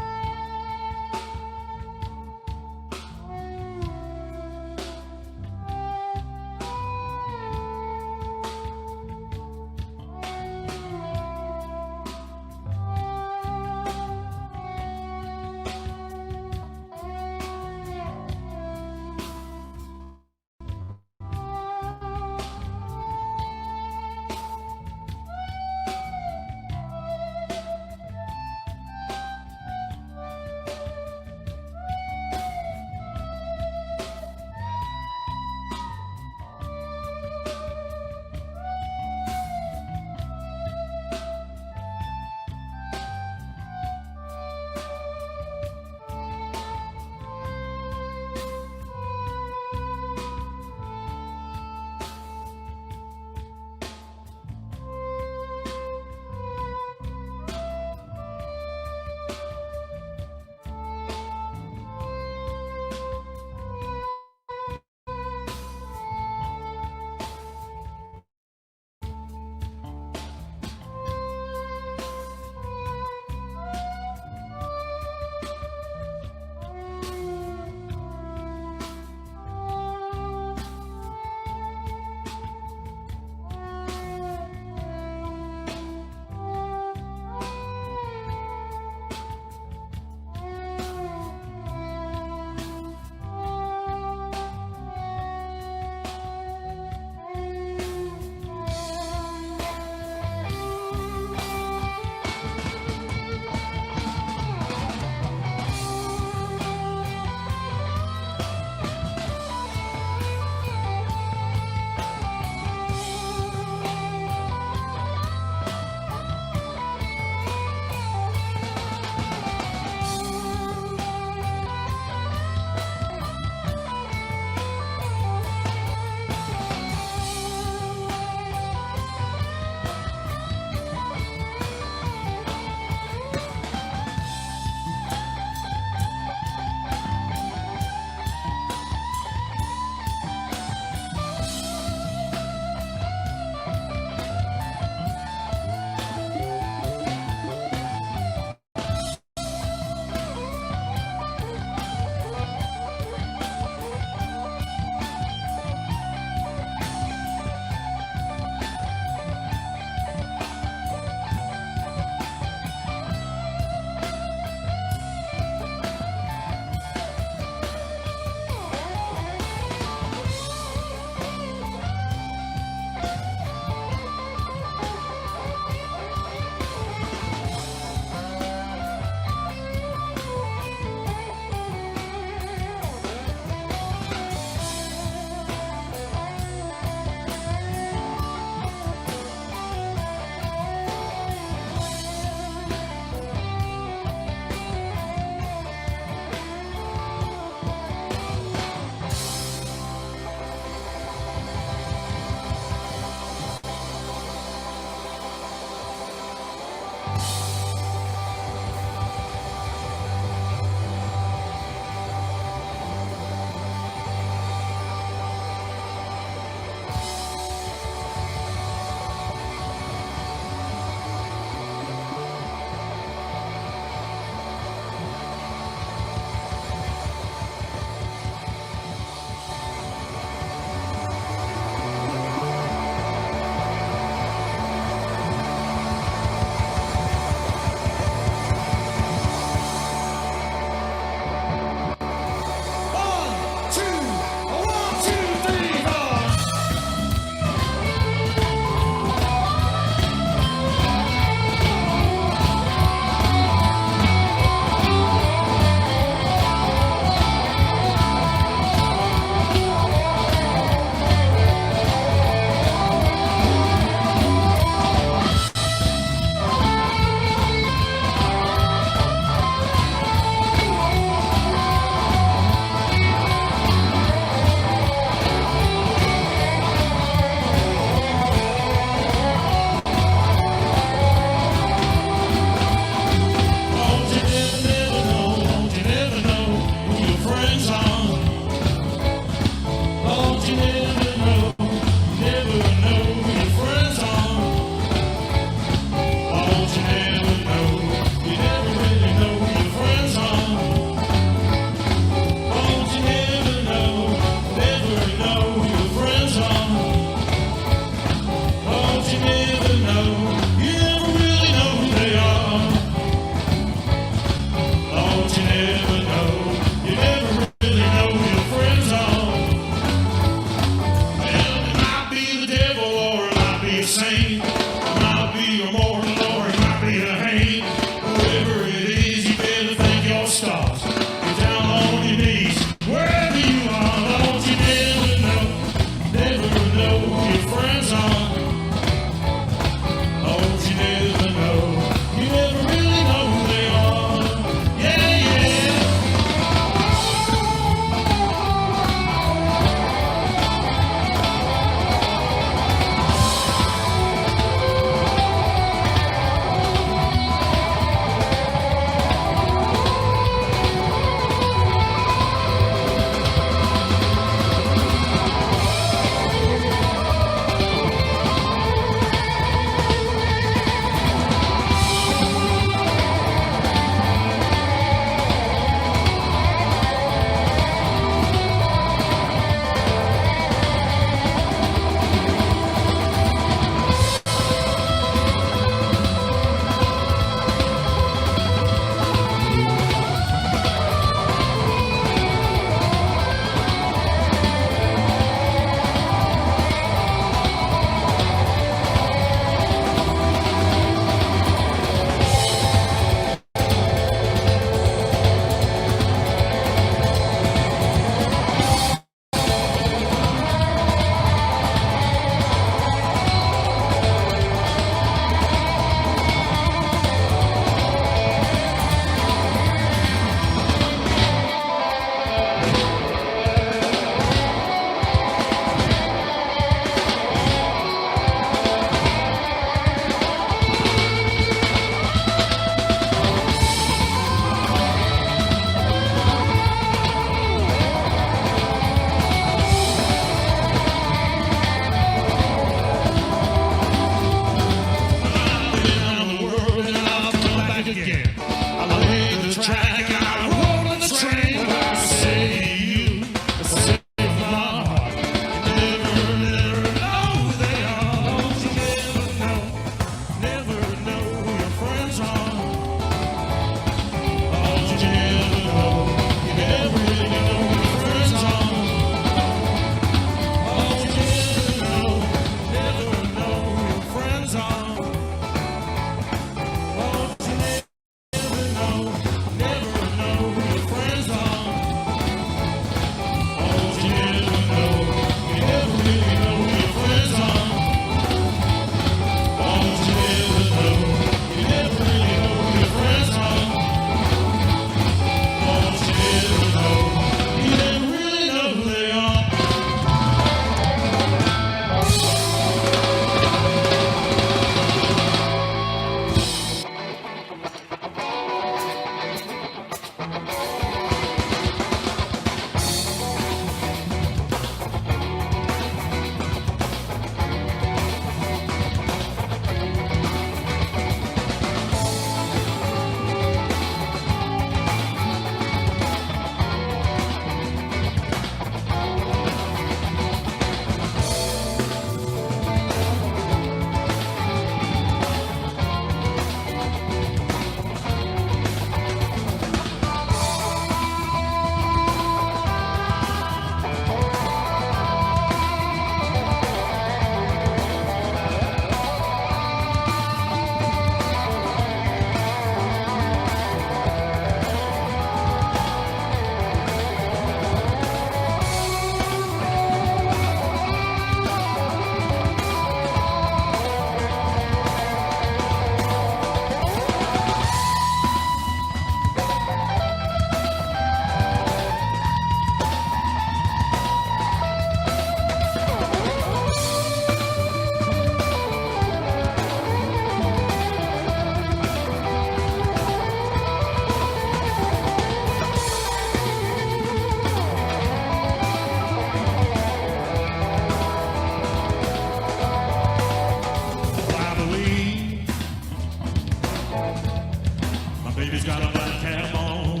My baby's got a black cap on.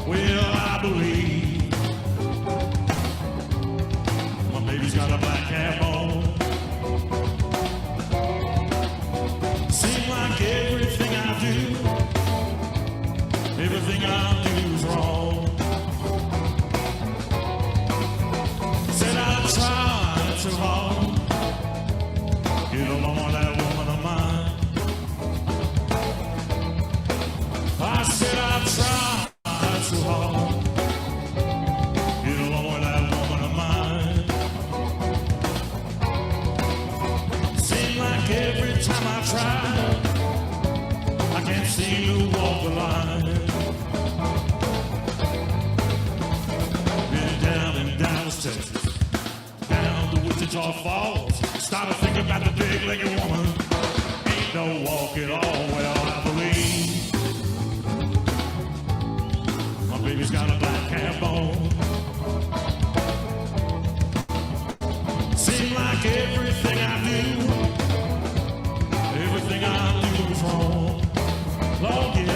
Well, I believe my baby's got a black cap on. Seems like everything I do, everything I do is wrong. Said I tried so hard, get along with that woman of mine. I said I tried so hard, get along with that woman of mine. Seems like every time I try, I can't seem to walk the line. Been down in Dallas, Texas, down to Wichita Falls. Started thinking about the big-legged woman. Ain't no walk at all. Well, I believe my baby's got a black cap on. Seems like everything I do, everything I do is wrong. Lord, yeah.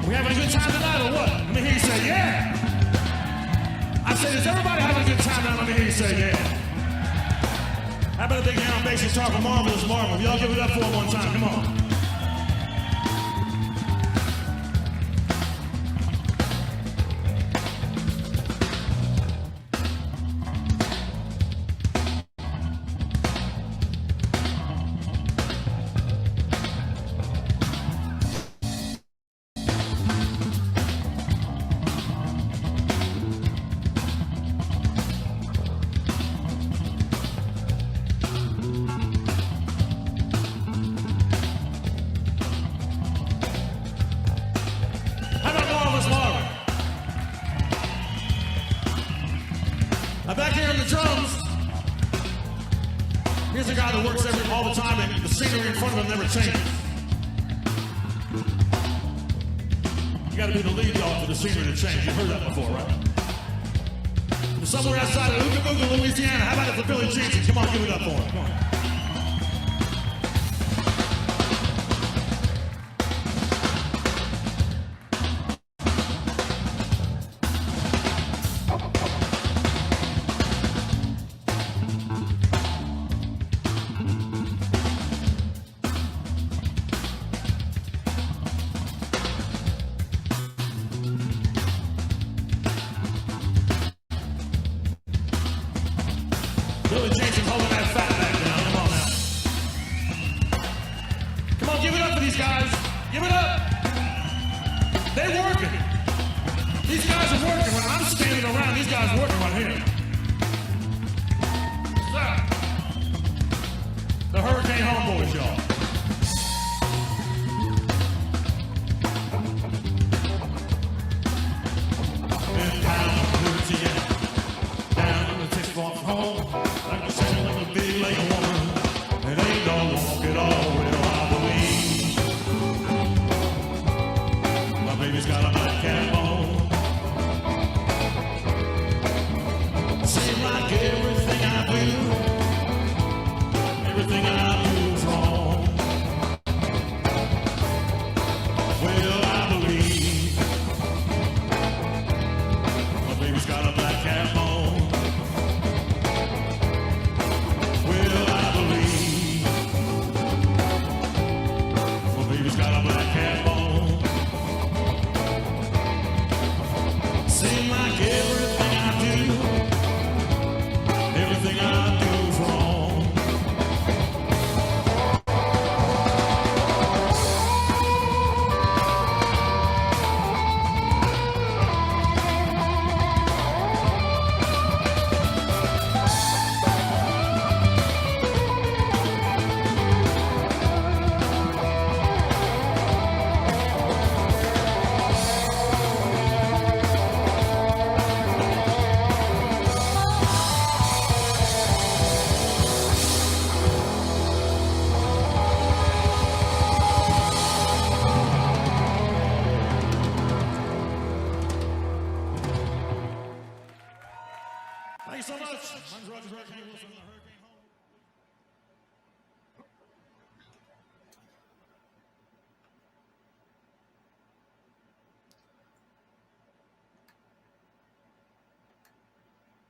We having a good time tonight or what? Let me hear you say yeah. I said, is everybody having a good time tonight? Let me hear you say yeah. How about a big hand on bass guitar for Marvelous Marvel? Y'all give it up for him one time, come on. Now back here on the drums, here's a guy that works all the time, and the scenery in front of him never changes. You gotta be the lead dog for the scenery to change. You've heard that before, right? From somewhere outside of Ooga Booga, Louisiana, how about it for Billy Jenkins? Come on, give it up for him. Come on. Billy Jenkins holding that fat back down. Come on now. Come on, give it up for these guys. Give it up. They're working. These guys are working. When I'm standing around, these guys are working right here. The Hurricane Homeboys, y'all. Been down to Louisiana, down to Texas, walk home. Like a big lake woman.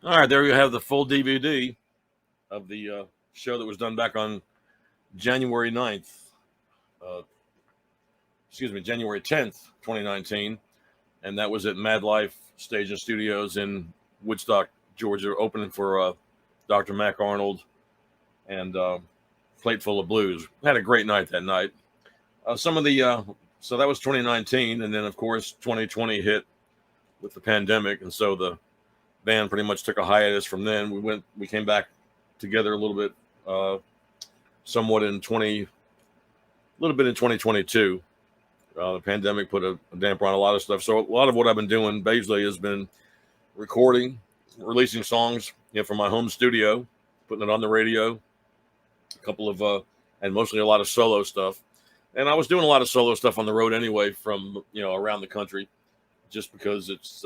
All right, there you have the full DVD of the show that was done back on January 9th. January 10th, 2019. And that was at Mad Life Stage and Studios in Woodstock, Georgia, opening for Dr. Mac Arnold and Plate Full of Blues. Had a great night that night. So that was 2019. And then, of course, 2020 hit with the pandemic. And so the band pretty much took a hiatus from then. We came back together a little bit, somewhat in 2022. The pandemic put a damper on a lot of stuff. So a lot of what I've been doing basically has been recording, releasing songs, from my home studio, putting it on the radio, a couple of, and mostly a lot of solo stuff. And I was doing a lot of solo stuff on the road anyway from, around the country, just because it's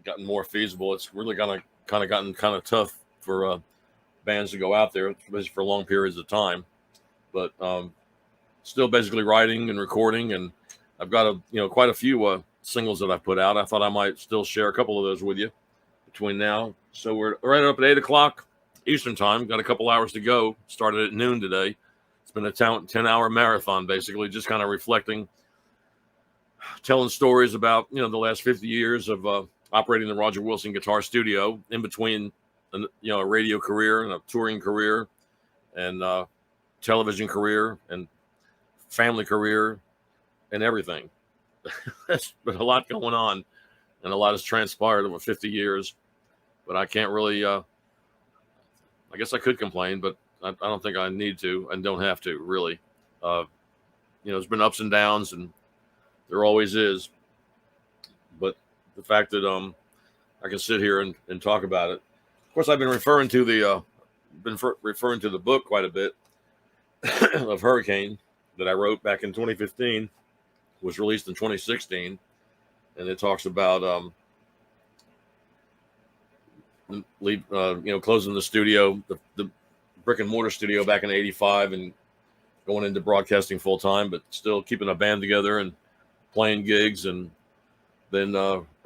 gotten more feasible. It's really gotten kind of tough for bands to go out there, especially for long periods of time. But still basically writing and recording, and I've got quite a few singles that I've put out. I thought I might still share a couple of those with you between now. So we're right up at 8 o'clock Eastern time. Got a couple hours to go. Started at noon today. It's been a 10-hour marathon, basically, just kind of reflecting, telling stories about, the last 50 years of operating the Roger Wilson Guitar Studio, in between, a radio career and a touring career and television career and family career and everything. There's been a lot going on, and a lot has transpired over 50 years. But I can't really, I guess I could complain, but I don't think I need to and don't have to, really. There's been ups and downs, and there always is. But the fact that I can sit here and talk about it. Of course, I've been referring to the book quite a bit of Hurricane that I wrote back in 2015, was released in 2016, and it talks about closing the studio, the brick and mortar studio back in '85, and going into broadcasting full time, but still keeping a band together and playing gigs, and then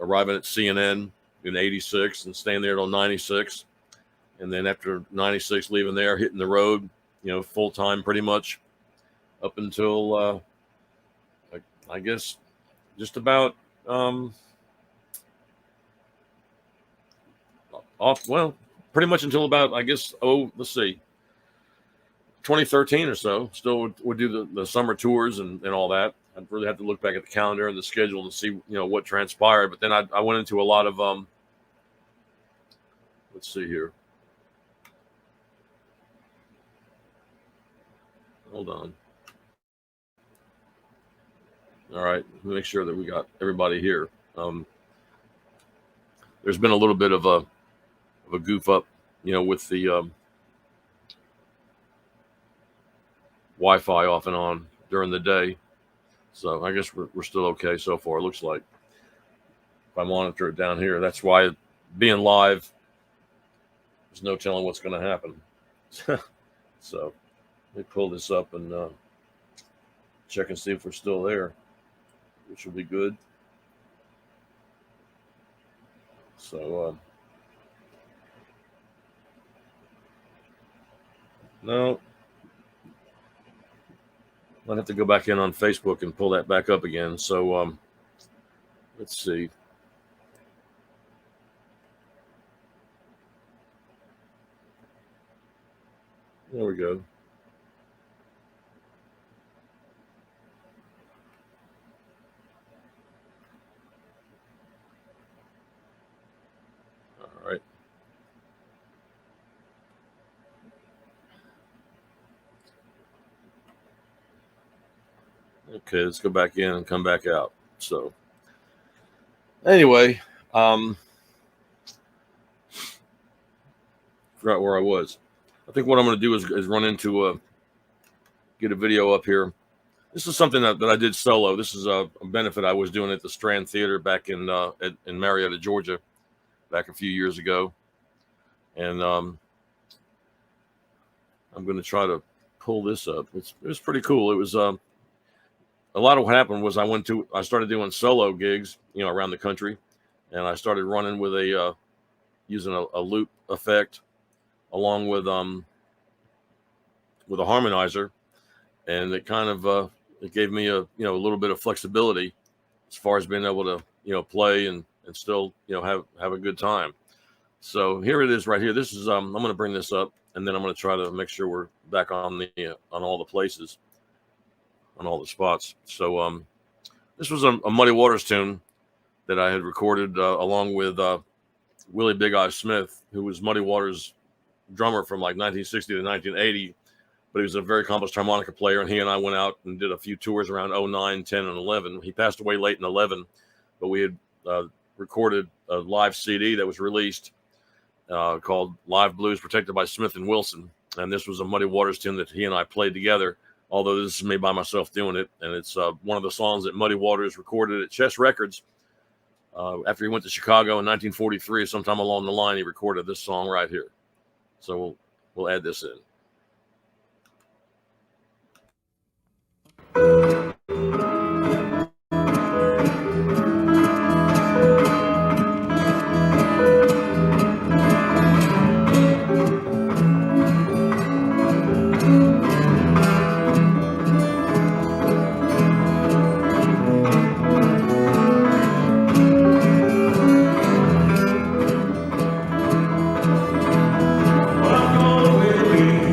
arriving at CNN in '86 and staying there till '96, and then after '96 leaving there, hitting the road, full time pretty much up until I guess just about pretty much until about, I guess, 2013 or so. Still would do the summer tours and all that. I'd really have to look back at the calendar and the schedule and see, what transpired. But then I went into a lot of, let's see here. Hold on. All right, let me make sure that we got everybody here. There's been a little bit of a goof up, with the Wi-Fi off and on during the day. So I guess we're still okay so far. It looks like, if I monitor it down here, that's why being live, there's no telling what's going to happen. So let me pull this up and check and see if we're still there, which will be good. So no, I'll have to go back in on Facebook and pull that back up again. So let's see. There we go. All right. Okay, let's go back in and come back out. So anyway, forgot where I was. I think what I'm going to do is run into get a video up here. This is something that I did solo. This is a benefit I was doing at the Strand Theater back in Marietta, Georgia, back a few years ago. And I'm going to try to pull this up. It was pretty cool. It was a lot of what happened was I started doing solo gigs, around the country, and I started running with a using a loop effect along with a harmonizer, and it kind of it gave me a little bit of flexibility as far as being able to play and still have a good time. So here it is right here. This is I'm going to bring this up, and then I'm going to try to make sure we're back on on all the places, on all the spots. So this was a Muddy Waters tune that I had recorded along with Willie Big Eye Smith, who was Muddy Waters' drummer from like 1960 to 1980, but he was a very accomplished harmonica player, and he and I went out and did a few tours around 09, 10, and 11. He passed away late in 11, but we had recorded a live CD that was released called Live Blues Protected by Smith and Wilson, and this was a Muddy Waters tune that he and I played together, although this is me by myself doing it, and it's one of the songs that Muddy Waters recorded at Chess Records after he went to Chicago in 1943. Sometime along the line, he recorded this song right here. So we'll add this in. Walk on with me.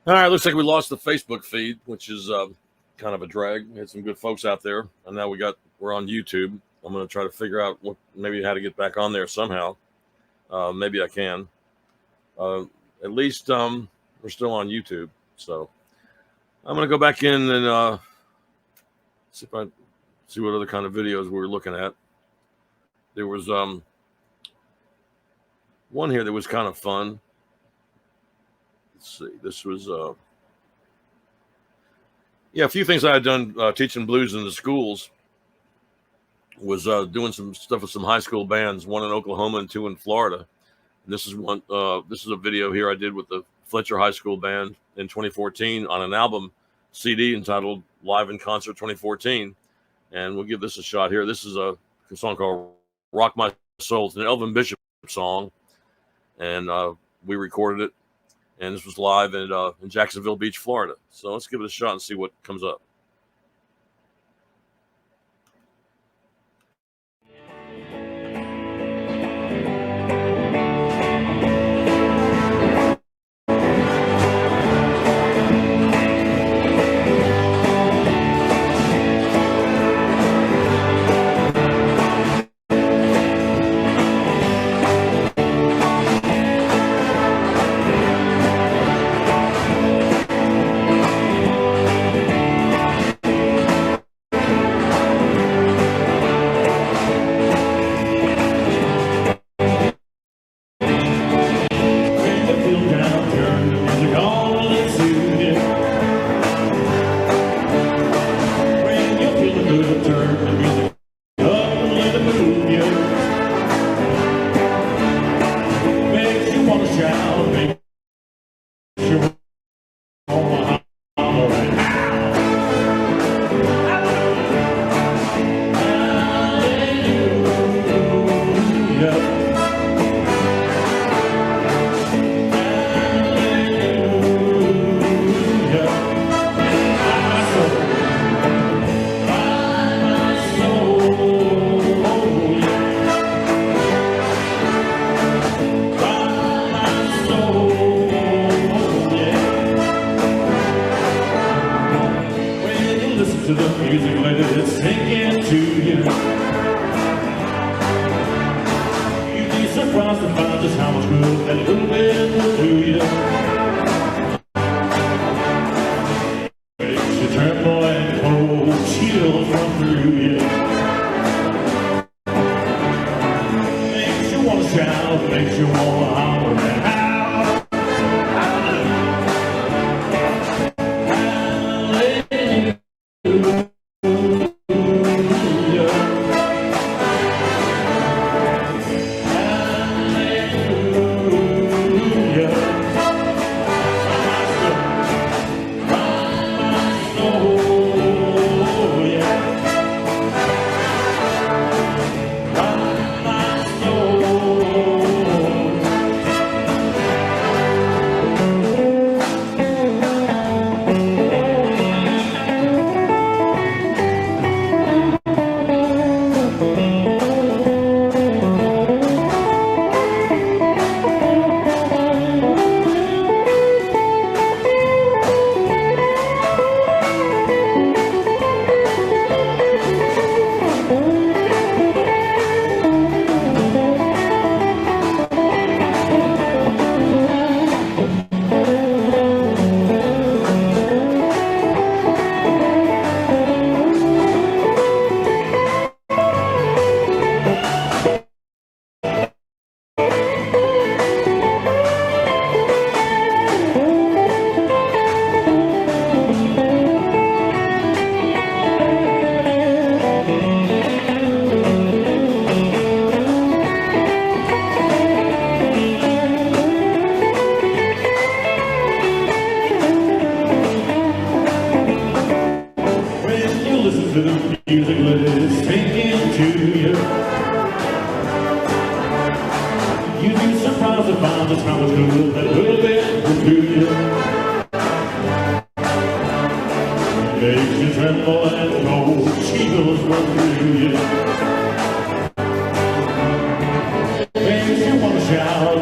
All right, looks like we lost the Facebook feed, which is kind of a drag. We had some good folks out there, and now we're on YouTube. I'm going to try to figure out maybe how to get back on there somehow. Maybe I can. At least we're still on YouTube, so I'm going to go back in and see what other kind of videos we were looking at. There was one here that was kind of fun. Let's see. This was a few things I had done teaching blues in the schools. Was doing some stuff with some high school bands, one in Oklahoma and two in Florida. And this is one. This is a video here I did with the Fletcher High School Band in 2014 on an album CD entitled Live in Concert 2014. And we'll give this a shot here. This is a song called Rock My Soul. It's an Elvin Bishop song, and we recorded it. And this was live in Jacksonville Beach, Florida. So let's give it a shot and see what comes up.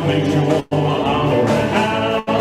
Makes you wanna holler and howl.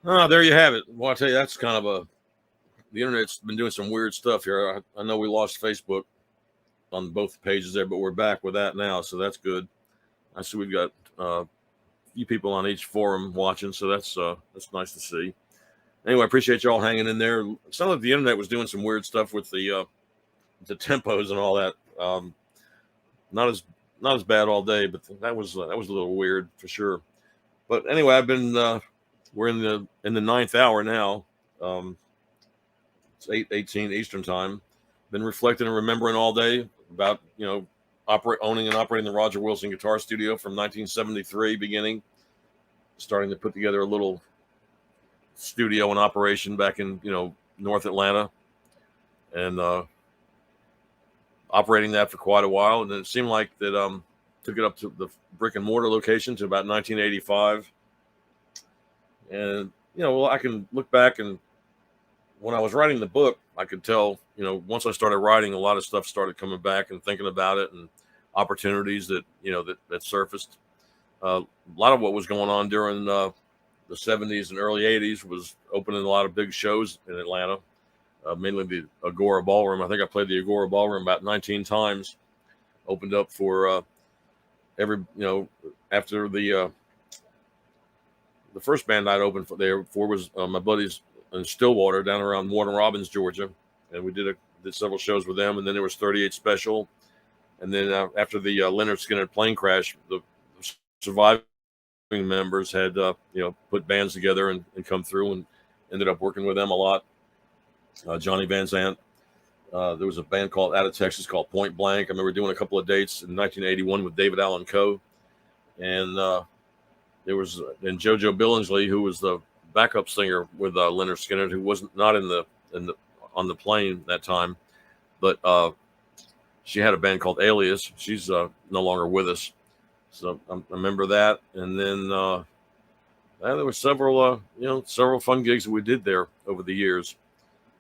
There you have it. Well, I tell you, that's kind of the internet's been doing some weird stuff here. I know we lost Facebook on both pages there, but we're back with that now, so that's good. I see we've got a few people on each forum watching, so that's nice to see. Anyway, I appreciate y'all hanging in there. Some of the internet was doing some weird stuff with the tempos and all that. Not as bad all day, but that was a little weird for sure. But anyway, I've been we're in the 9th hour now. It's 8:18 Eastern time. Been reflecting and remembering all day about, owning and operating the Roger Wilson Guitar Studio from 1973 beginning, starting to put together a little studio in operation back in, North Atlanta, and operating that for quite a while. And then it seemed like that took it up to the brick and mortar location to about 1985. And, I can look back, and when I was writing the book, I could tell, once I started writing, a lot of stuff started coming back and thinking about it, and opportunities that, that surfaced. A lot of what was going on during the 70s and early 80s was opening a lot of big shows in Atlanta, mainly the Agora Ballroom. I think I played the Agora Ballroom about 19 times, opened up for after the first band I'd opened for was my buddies in Stillwater down around Warden Robins, Georgia. And we did several shows with them. And then there was 38 Special. And then after the Leonard Skinner plane crash, the surviving members had, put bands together and come through, and ended up working with them a lot. Johnny Van Zant. There was a band called out of Texas called Point Blank. I remember doing a couple of dates in 1981 with David Allen Coe. And there was then JoJo Billingsley, who was the backup singer with Leonard Skinner, who wasn't not on the plane that time, but she had a band called Alias. She's no longer with us, so I remember that. And then there were several fun gigs that we did there over the years.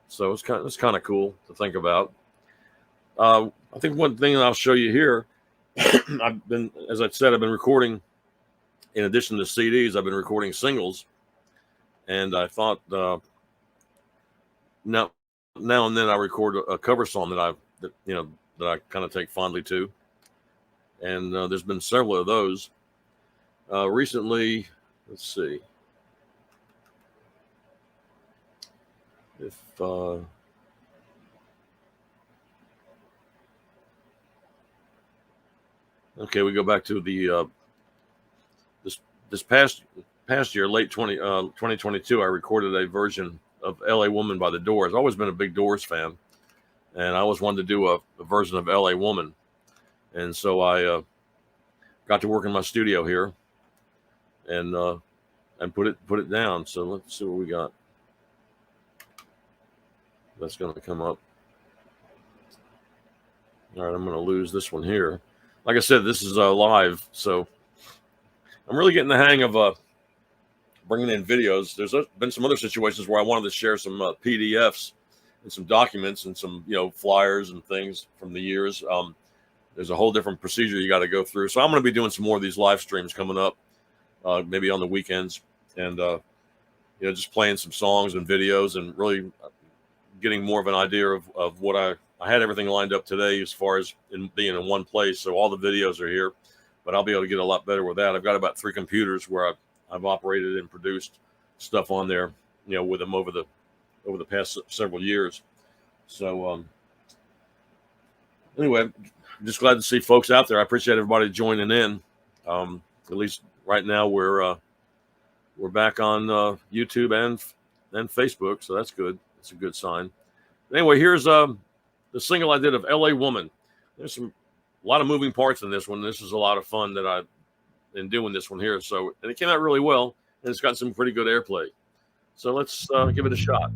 So it's kind of cool to think about. I think one thing that I'll show you here, as I said, I've been recording. In addition to CDs, I've been recording singles, and I thought now and then I record a cover song that I kind of take fondly to, and there's been several of those recently. Let's see if okay, we go back to the this past year, late 2022, I recorded a version of L.A. Woman by the Doors. I've always been a big Doors fan, and I always wanted to do a version of L.A. Woman. And so I got to work in my studio here and put it down. So let's see what we got. That's going to come up. All right, I'm going to lose this one here. Like I said, this is live, so I'm really getting the hang of bringing in videos. There's been some other situations where I wanted to share some PDFs and some documents and some flyers and things from the years. There's a whole different procedure you got to go through. So I'm going to be doing some more of these live streams coming up, maybe on the weekends, and just playing some songs and videos and really getting more of an idea of what I had everything lined up today as far as being in one place. So all the videos are here. But I'll be able to get a lot better with that. I've got about 3 computers where I've operated and produced stuff on there, with them over the past several years. So anyway, I'm just glad to see folks out there. I appreciate everybody joining in. At least right now we're back on YouTube and Facebook, so that's good. It's a good sign. Anyway, here's the single I did of L.A. Woman. There's a lot of moving parts in this one. This is a lot of fun that I've been doing this one here. So, and it came out really well, and it's got some pretty good airplay. So let's give it a shot.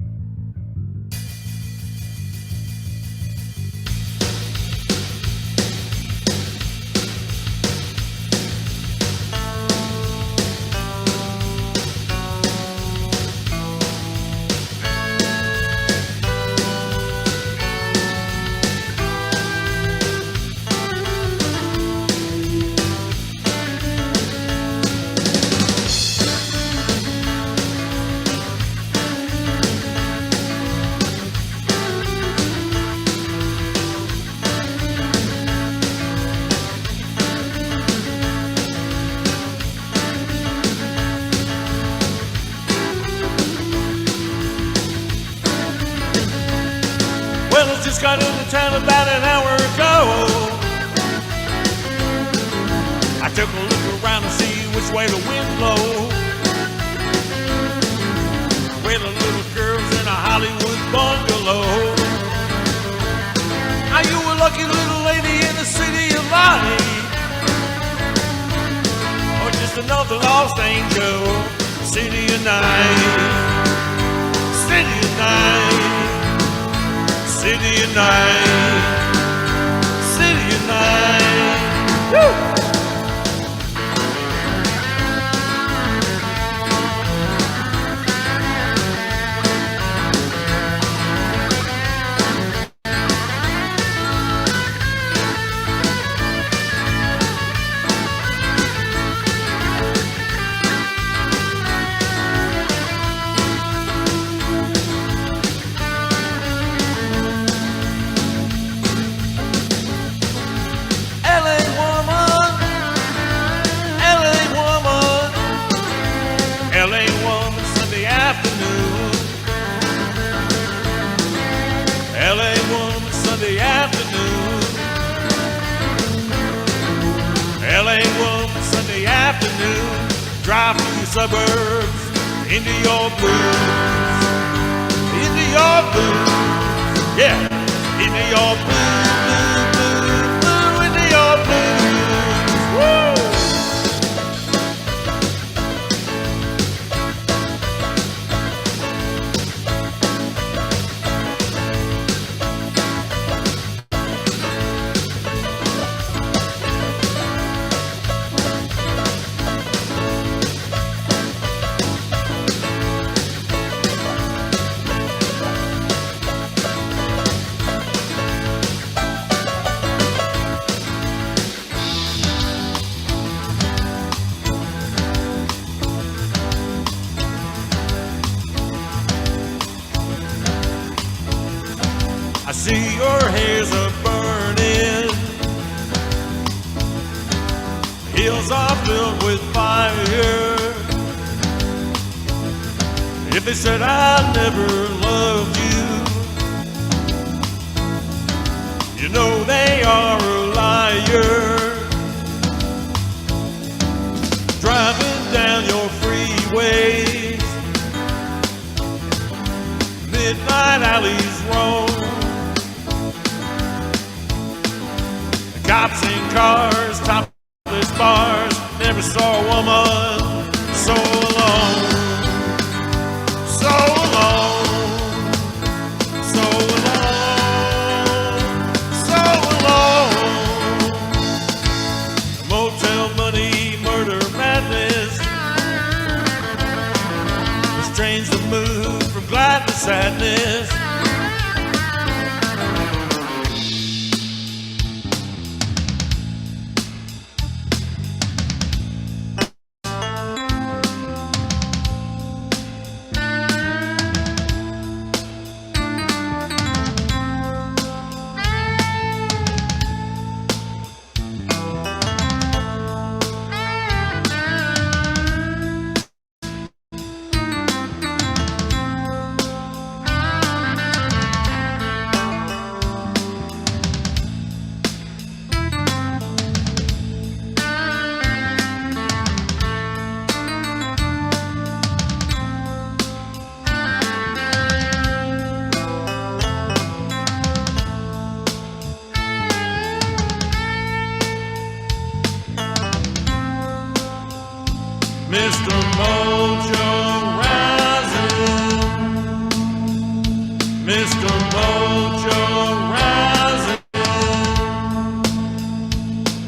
just got into town about an hour ago. I took a look around to see which way the wind blows. With the little girls in a Hollywood bungalow. Are you a lucky little lady in the city of light? Or just another lost angel? City of night. City of night. City of night. City of night. Woo! Drive through the suburbs into your blues, into your blues, yeah, into your blues, blue, blue, blue, into your blues, woo! I see your hairs are burning, hills are filled with fire. If they said I never loved you, you know they are a liar. Driving down your freeways, midnight alleys roam. Cops in cars, topless bars. Never saw a woman so alone, so alone, so alone, so alone. Motel money, murder, madness. This train's the move from glad to sadness. Mr. Mojo rising, Mr. Mojo rising,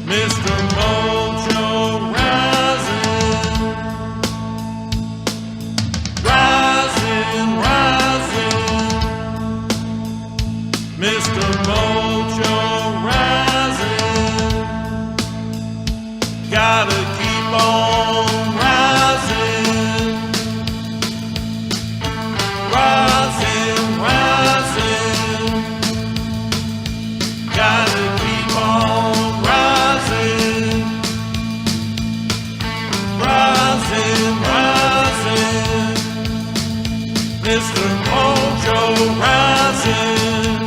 Mr. Mojo rising, rising, rising, Mr. Mojo rising, gotta keep on. Mr. Mojo rising,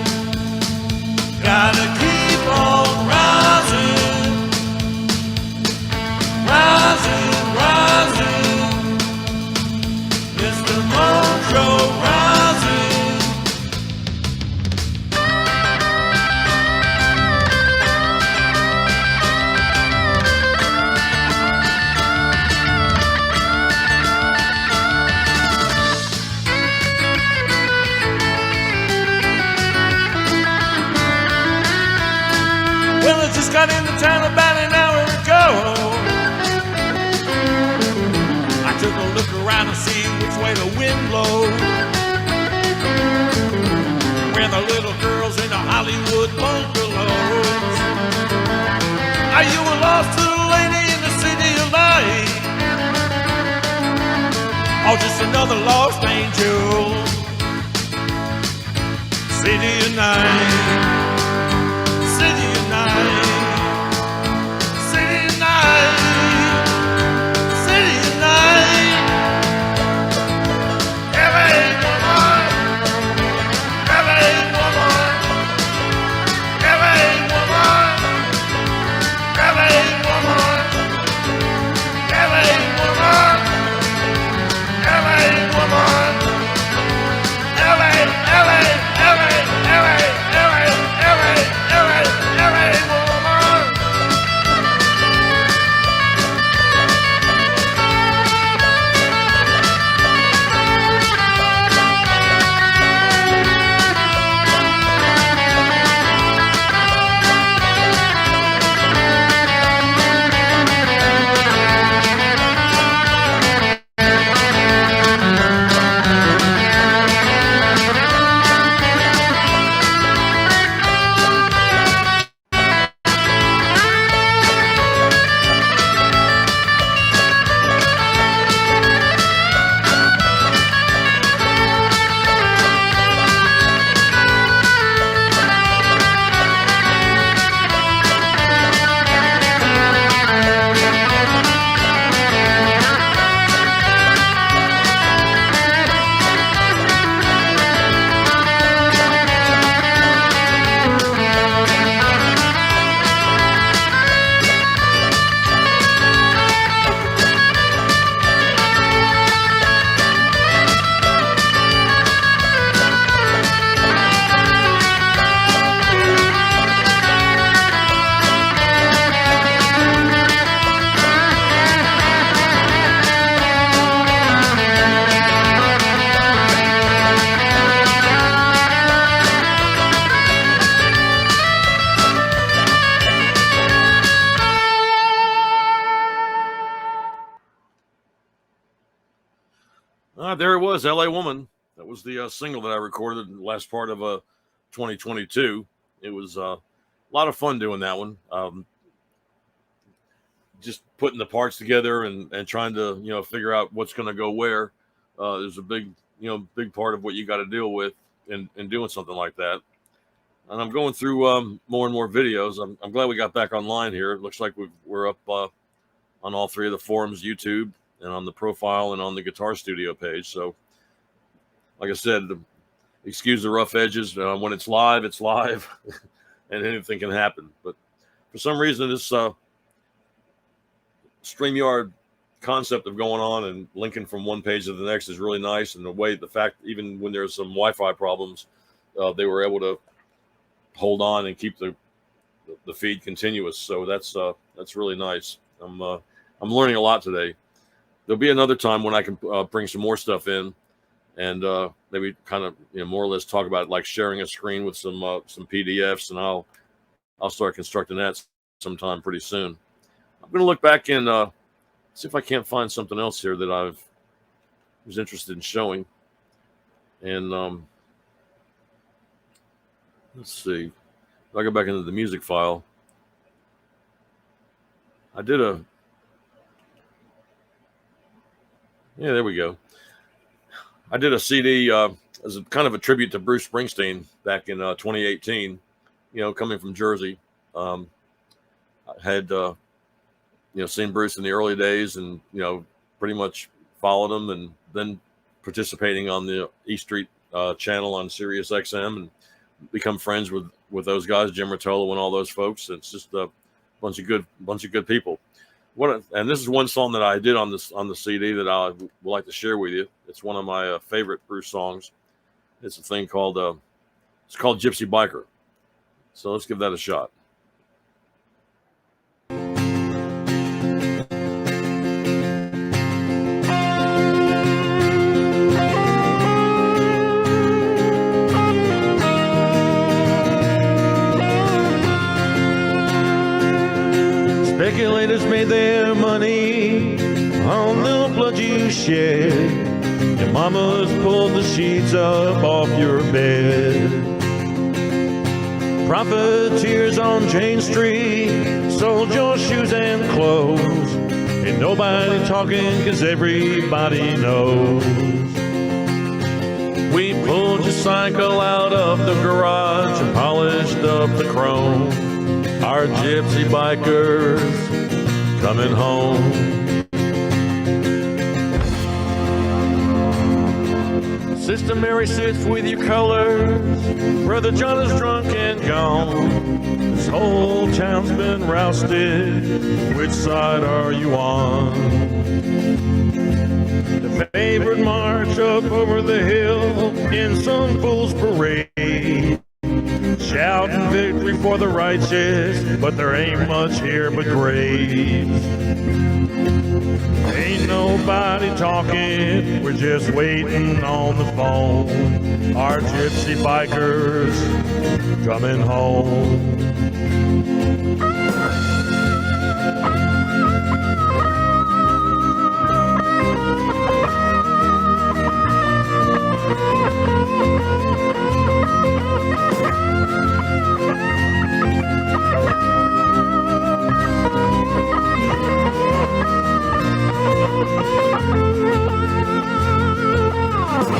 town about an hour ago. I took a look around to see which way the wind blows. Where the little girls in the Hollywood bungalows. Are you a lost little lady in the city of light? Or just another lost angel? City of night, city of night, city of night, city of night. LA woman, LA woman, LA woman, LA woman, LA woman, LA woman, LA, LA, LA, LA, LA, LA, LA, LA woman. There it was, LA Woman. That was the single that I recorded in the last part of 2022. It was a lot of fun doing that one. Just putting the parts together and trying to, figure out what's going to go where. There's a big part of what you got to deal with in doing something like that. And I'm going through more and more videos. I'm glad we got back online here. It looks like we're up on all three of the forums, YouTube, and on the profile and on the Guitar Studio page. So, like I said, excuse the rough edges. When it's live, and anything can happen. But for some reason, this StreamYard concept of going on and linking from one page to the next is really nice. And the fact, even when there's some Wi-Fi problems, they were able to hold on and keep the feed continuous. So that's really nice. I'm learning a lot today. There'll be another time when I can bring some more stuff in and maybe kind of more or less talk about it, like sharing a screen with some PDFs, and I'll start constructing that sometime pretty soon. I'm going to look back and see if I can't find something else here that I was interested in showing. And let's see. If I go back into the music file, I did there we go. I did a CD as a kind of a tribute to Bruce Springsteen back in 2018, coming from Jersey. I had, seen Bruce in the early days and, pretty much followed him, and then participating on the E Street channel on Sirius XM, and become friends with those guys, Jim Rotolo and all those folks. It's just a bunch of good people. And this is one song that I did on the CD that I would like to share with you. It's one of my favorite Bruce songs. It's a thing called Gypsy Biker. So let's give that a shot. made their money on the blood you shed. Your mama's pulled the sheets up off your bed. Profiteers on Jane Street sold your shoes and clothes. Ain't nobody talking 'cause everybody knows. We pulled your cycle out of the garage and polished up the chrome. Our gypsy bikers coming home. Sister Mary sits with your colors. Brother John is drunk and gone. This whole town's been rousted. Which side are you on? The favorite march up over the hill in some fool's parade, shouting victory for the righteous, but there ain't much here but graves. Ain't nobody talking, we're just waiting on the phone. Our gypsy bikers coming home.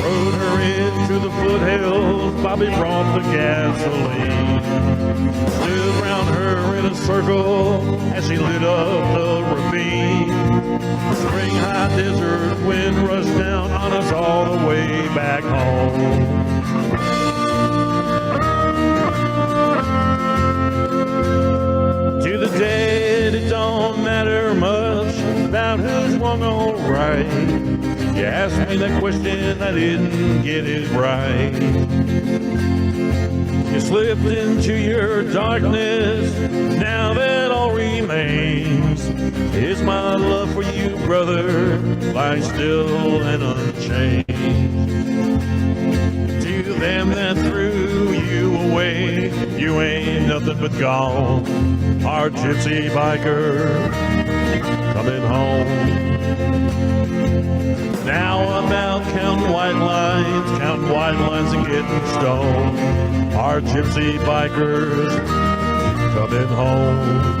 Rode her into the foothills, Bobby brought the gasoline. Stood around her in a circle as she lit up the ravine. Spring high desert wind rushed down on us all the way back home. To the dead, it don't matter much about who's wrong or right. You asked me that question, I didn't get it right. You slipped into your darkness, now that all remains is my love for you, brother, lies still and unchanged. To them that threw you away, you ain't nothing but gone. Our gypsy biker coming home. Now I'm out counting white lines and getting stoned. Our gypsy bikers coming home.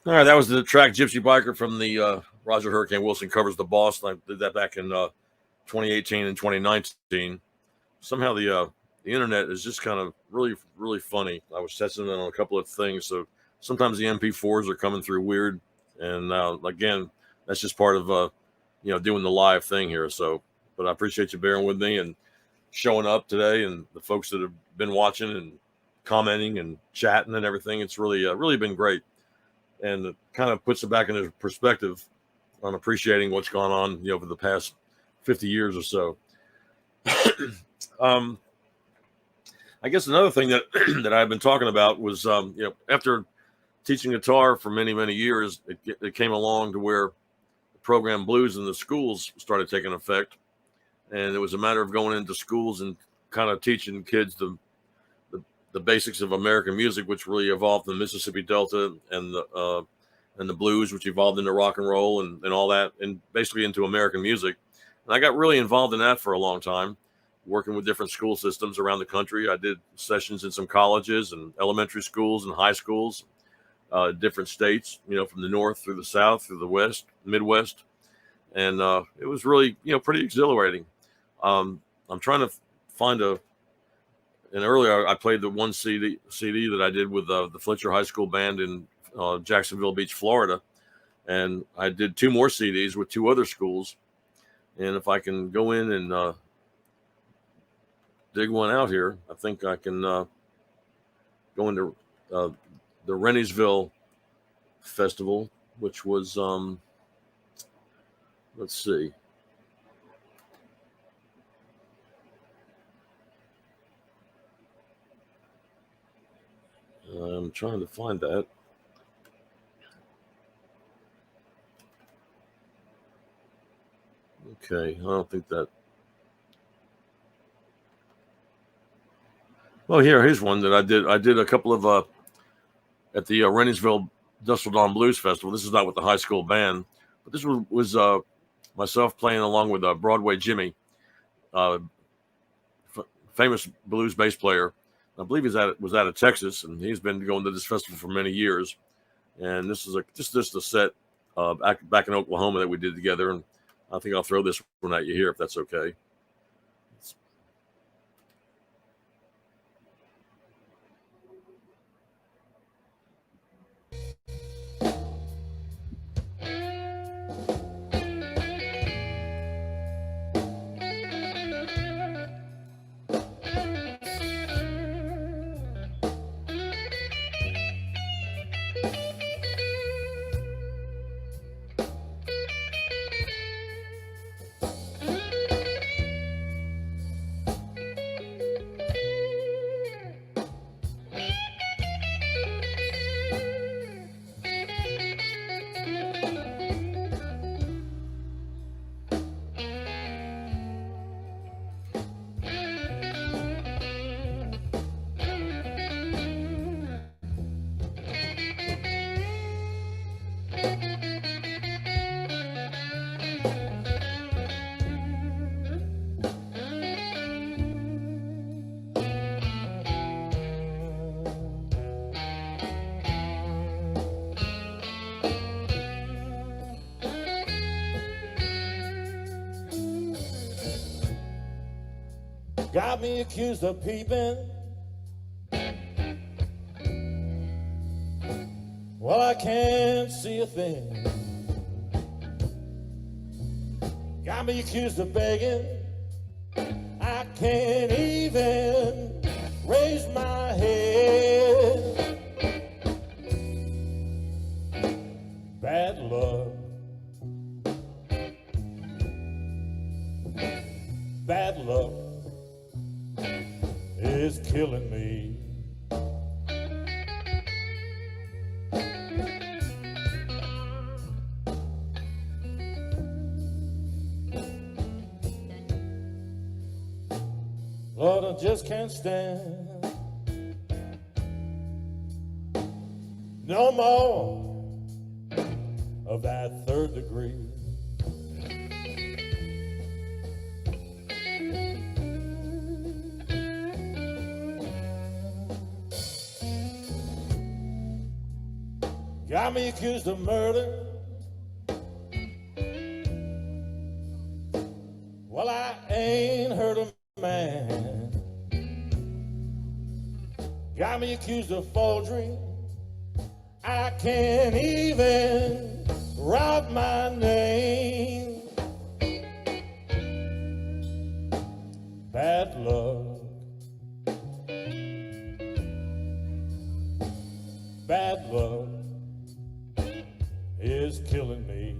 All right, that was the track Gypsy Biker from the Roger Hurricane Wilson Covers the Boss. I did that back in 2018 and 2019. Somehow the internet is just kind of really, really funny. I was testing it on a couple of things, so sometimes the MP4s are coming through weird. And again, that's just part of doing the live thing here. So, but I appreciate you bearing with me and showing up today, and the folks that have been watching and commenting and chatting and everything. It's really been great, and it kind of puts it back into perspective on appreciating what's gone on, for the past 50 years or so. I guess another thing that that I've been talking about was, after teaching guitar for many, many years, it came along to where the program blues in the schools started taking effect. And it was a matter of going into schools and kind of teaching kids the basics of American music, which really evolved in the Mississippi Delta and the blues, which evolved into rock and roll and all that, and basically into American music. And I got really involved in that for a long time, working with different school systems around the country. I did sessions in some colleges and elementary schools and high schools, different states, from the north through the south, through the west, Midwest. And it was really, pretty exhilarating. I'm trying to find and earlier I played the one CD that I did with the Fletcher High School Band in Jacksonville Beach, Florida. And I did 2 more CDs with 2 other schools. And if I can go in and dig one out here, I think I can go into the Renniesville Festival, which was, let's see. I'm trying to find that. Okay, I don't think that. Well, here's one that I did. I did a couple of at the Renniesville Dustle Dawn Blues Festival. This is not with the high school band, but this was myself playing along with Broadway Jimmy, famous blues bass player. I believe was out of Texas, and he's been going to this festival for many years. And this is just a set back in Oklahoma that we did together. And I think I'll throw this one at you here if that's okay. Got me accused of peeping. Well, I can't see a thing. Got me accused of begging. I can't even raise my head. Bad luck. Bad luck is killing me. Lord, I just can't stand no more of that third degree. Got me accused of murder. Well, I ain't hurt a man. Got me accused of forgery. I can't even write my name. Bad luck bad luck is killing me.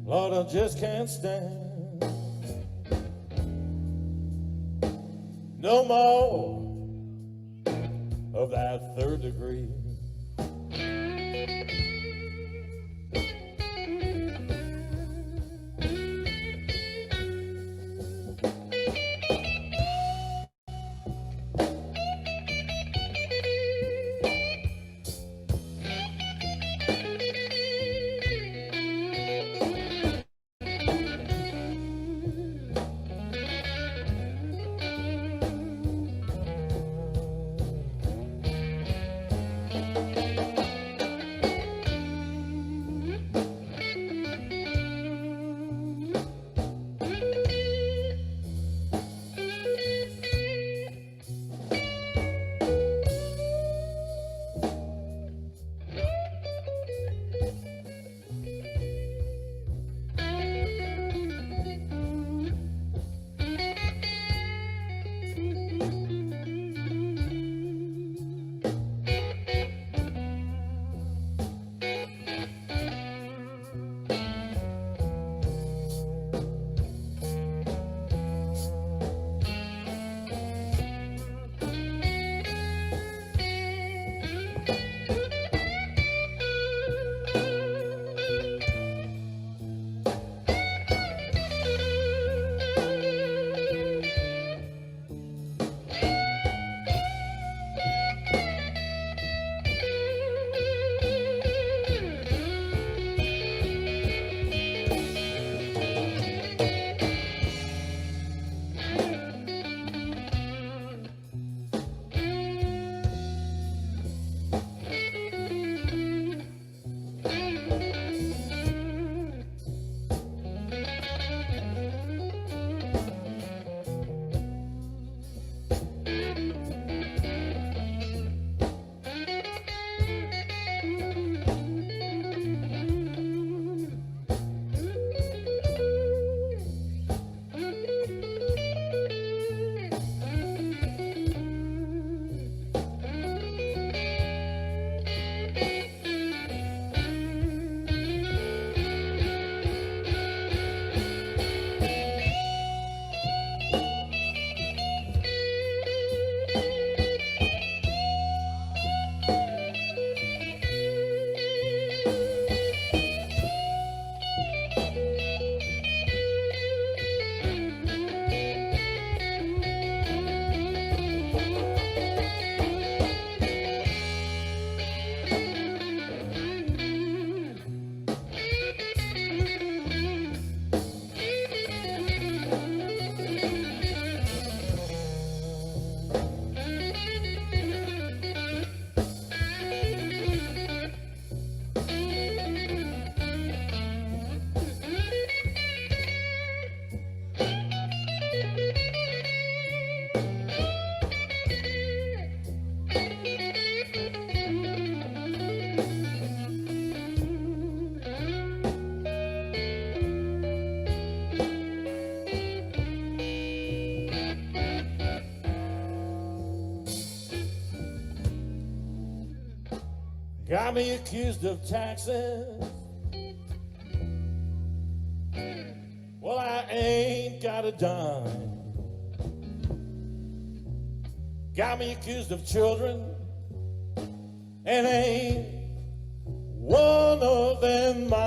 Lord, I just can't stand no more of that third degree. Got me accused of taxes. Well, I ain't got a dime. Got me accused of children, and ain't one of them mine.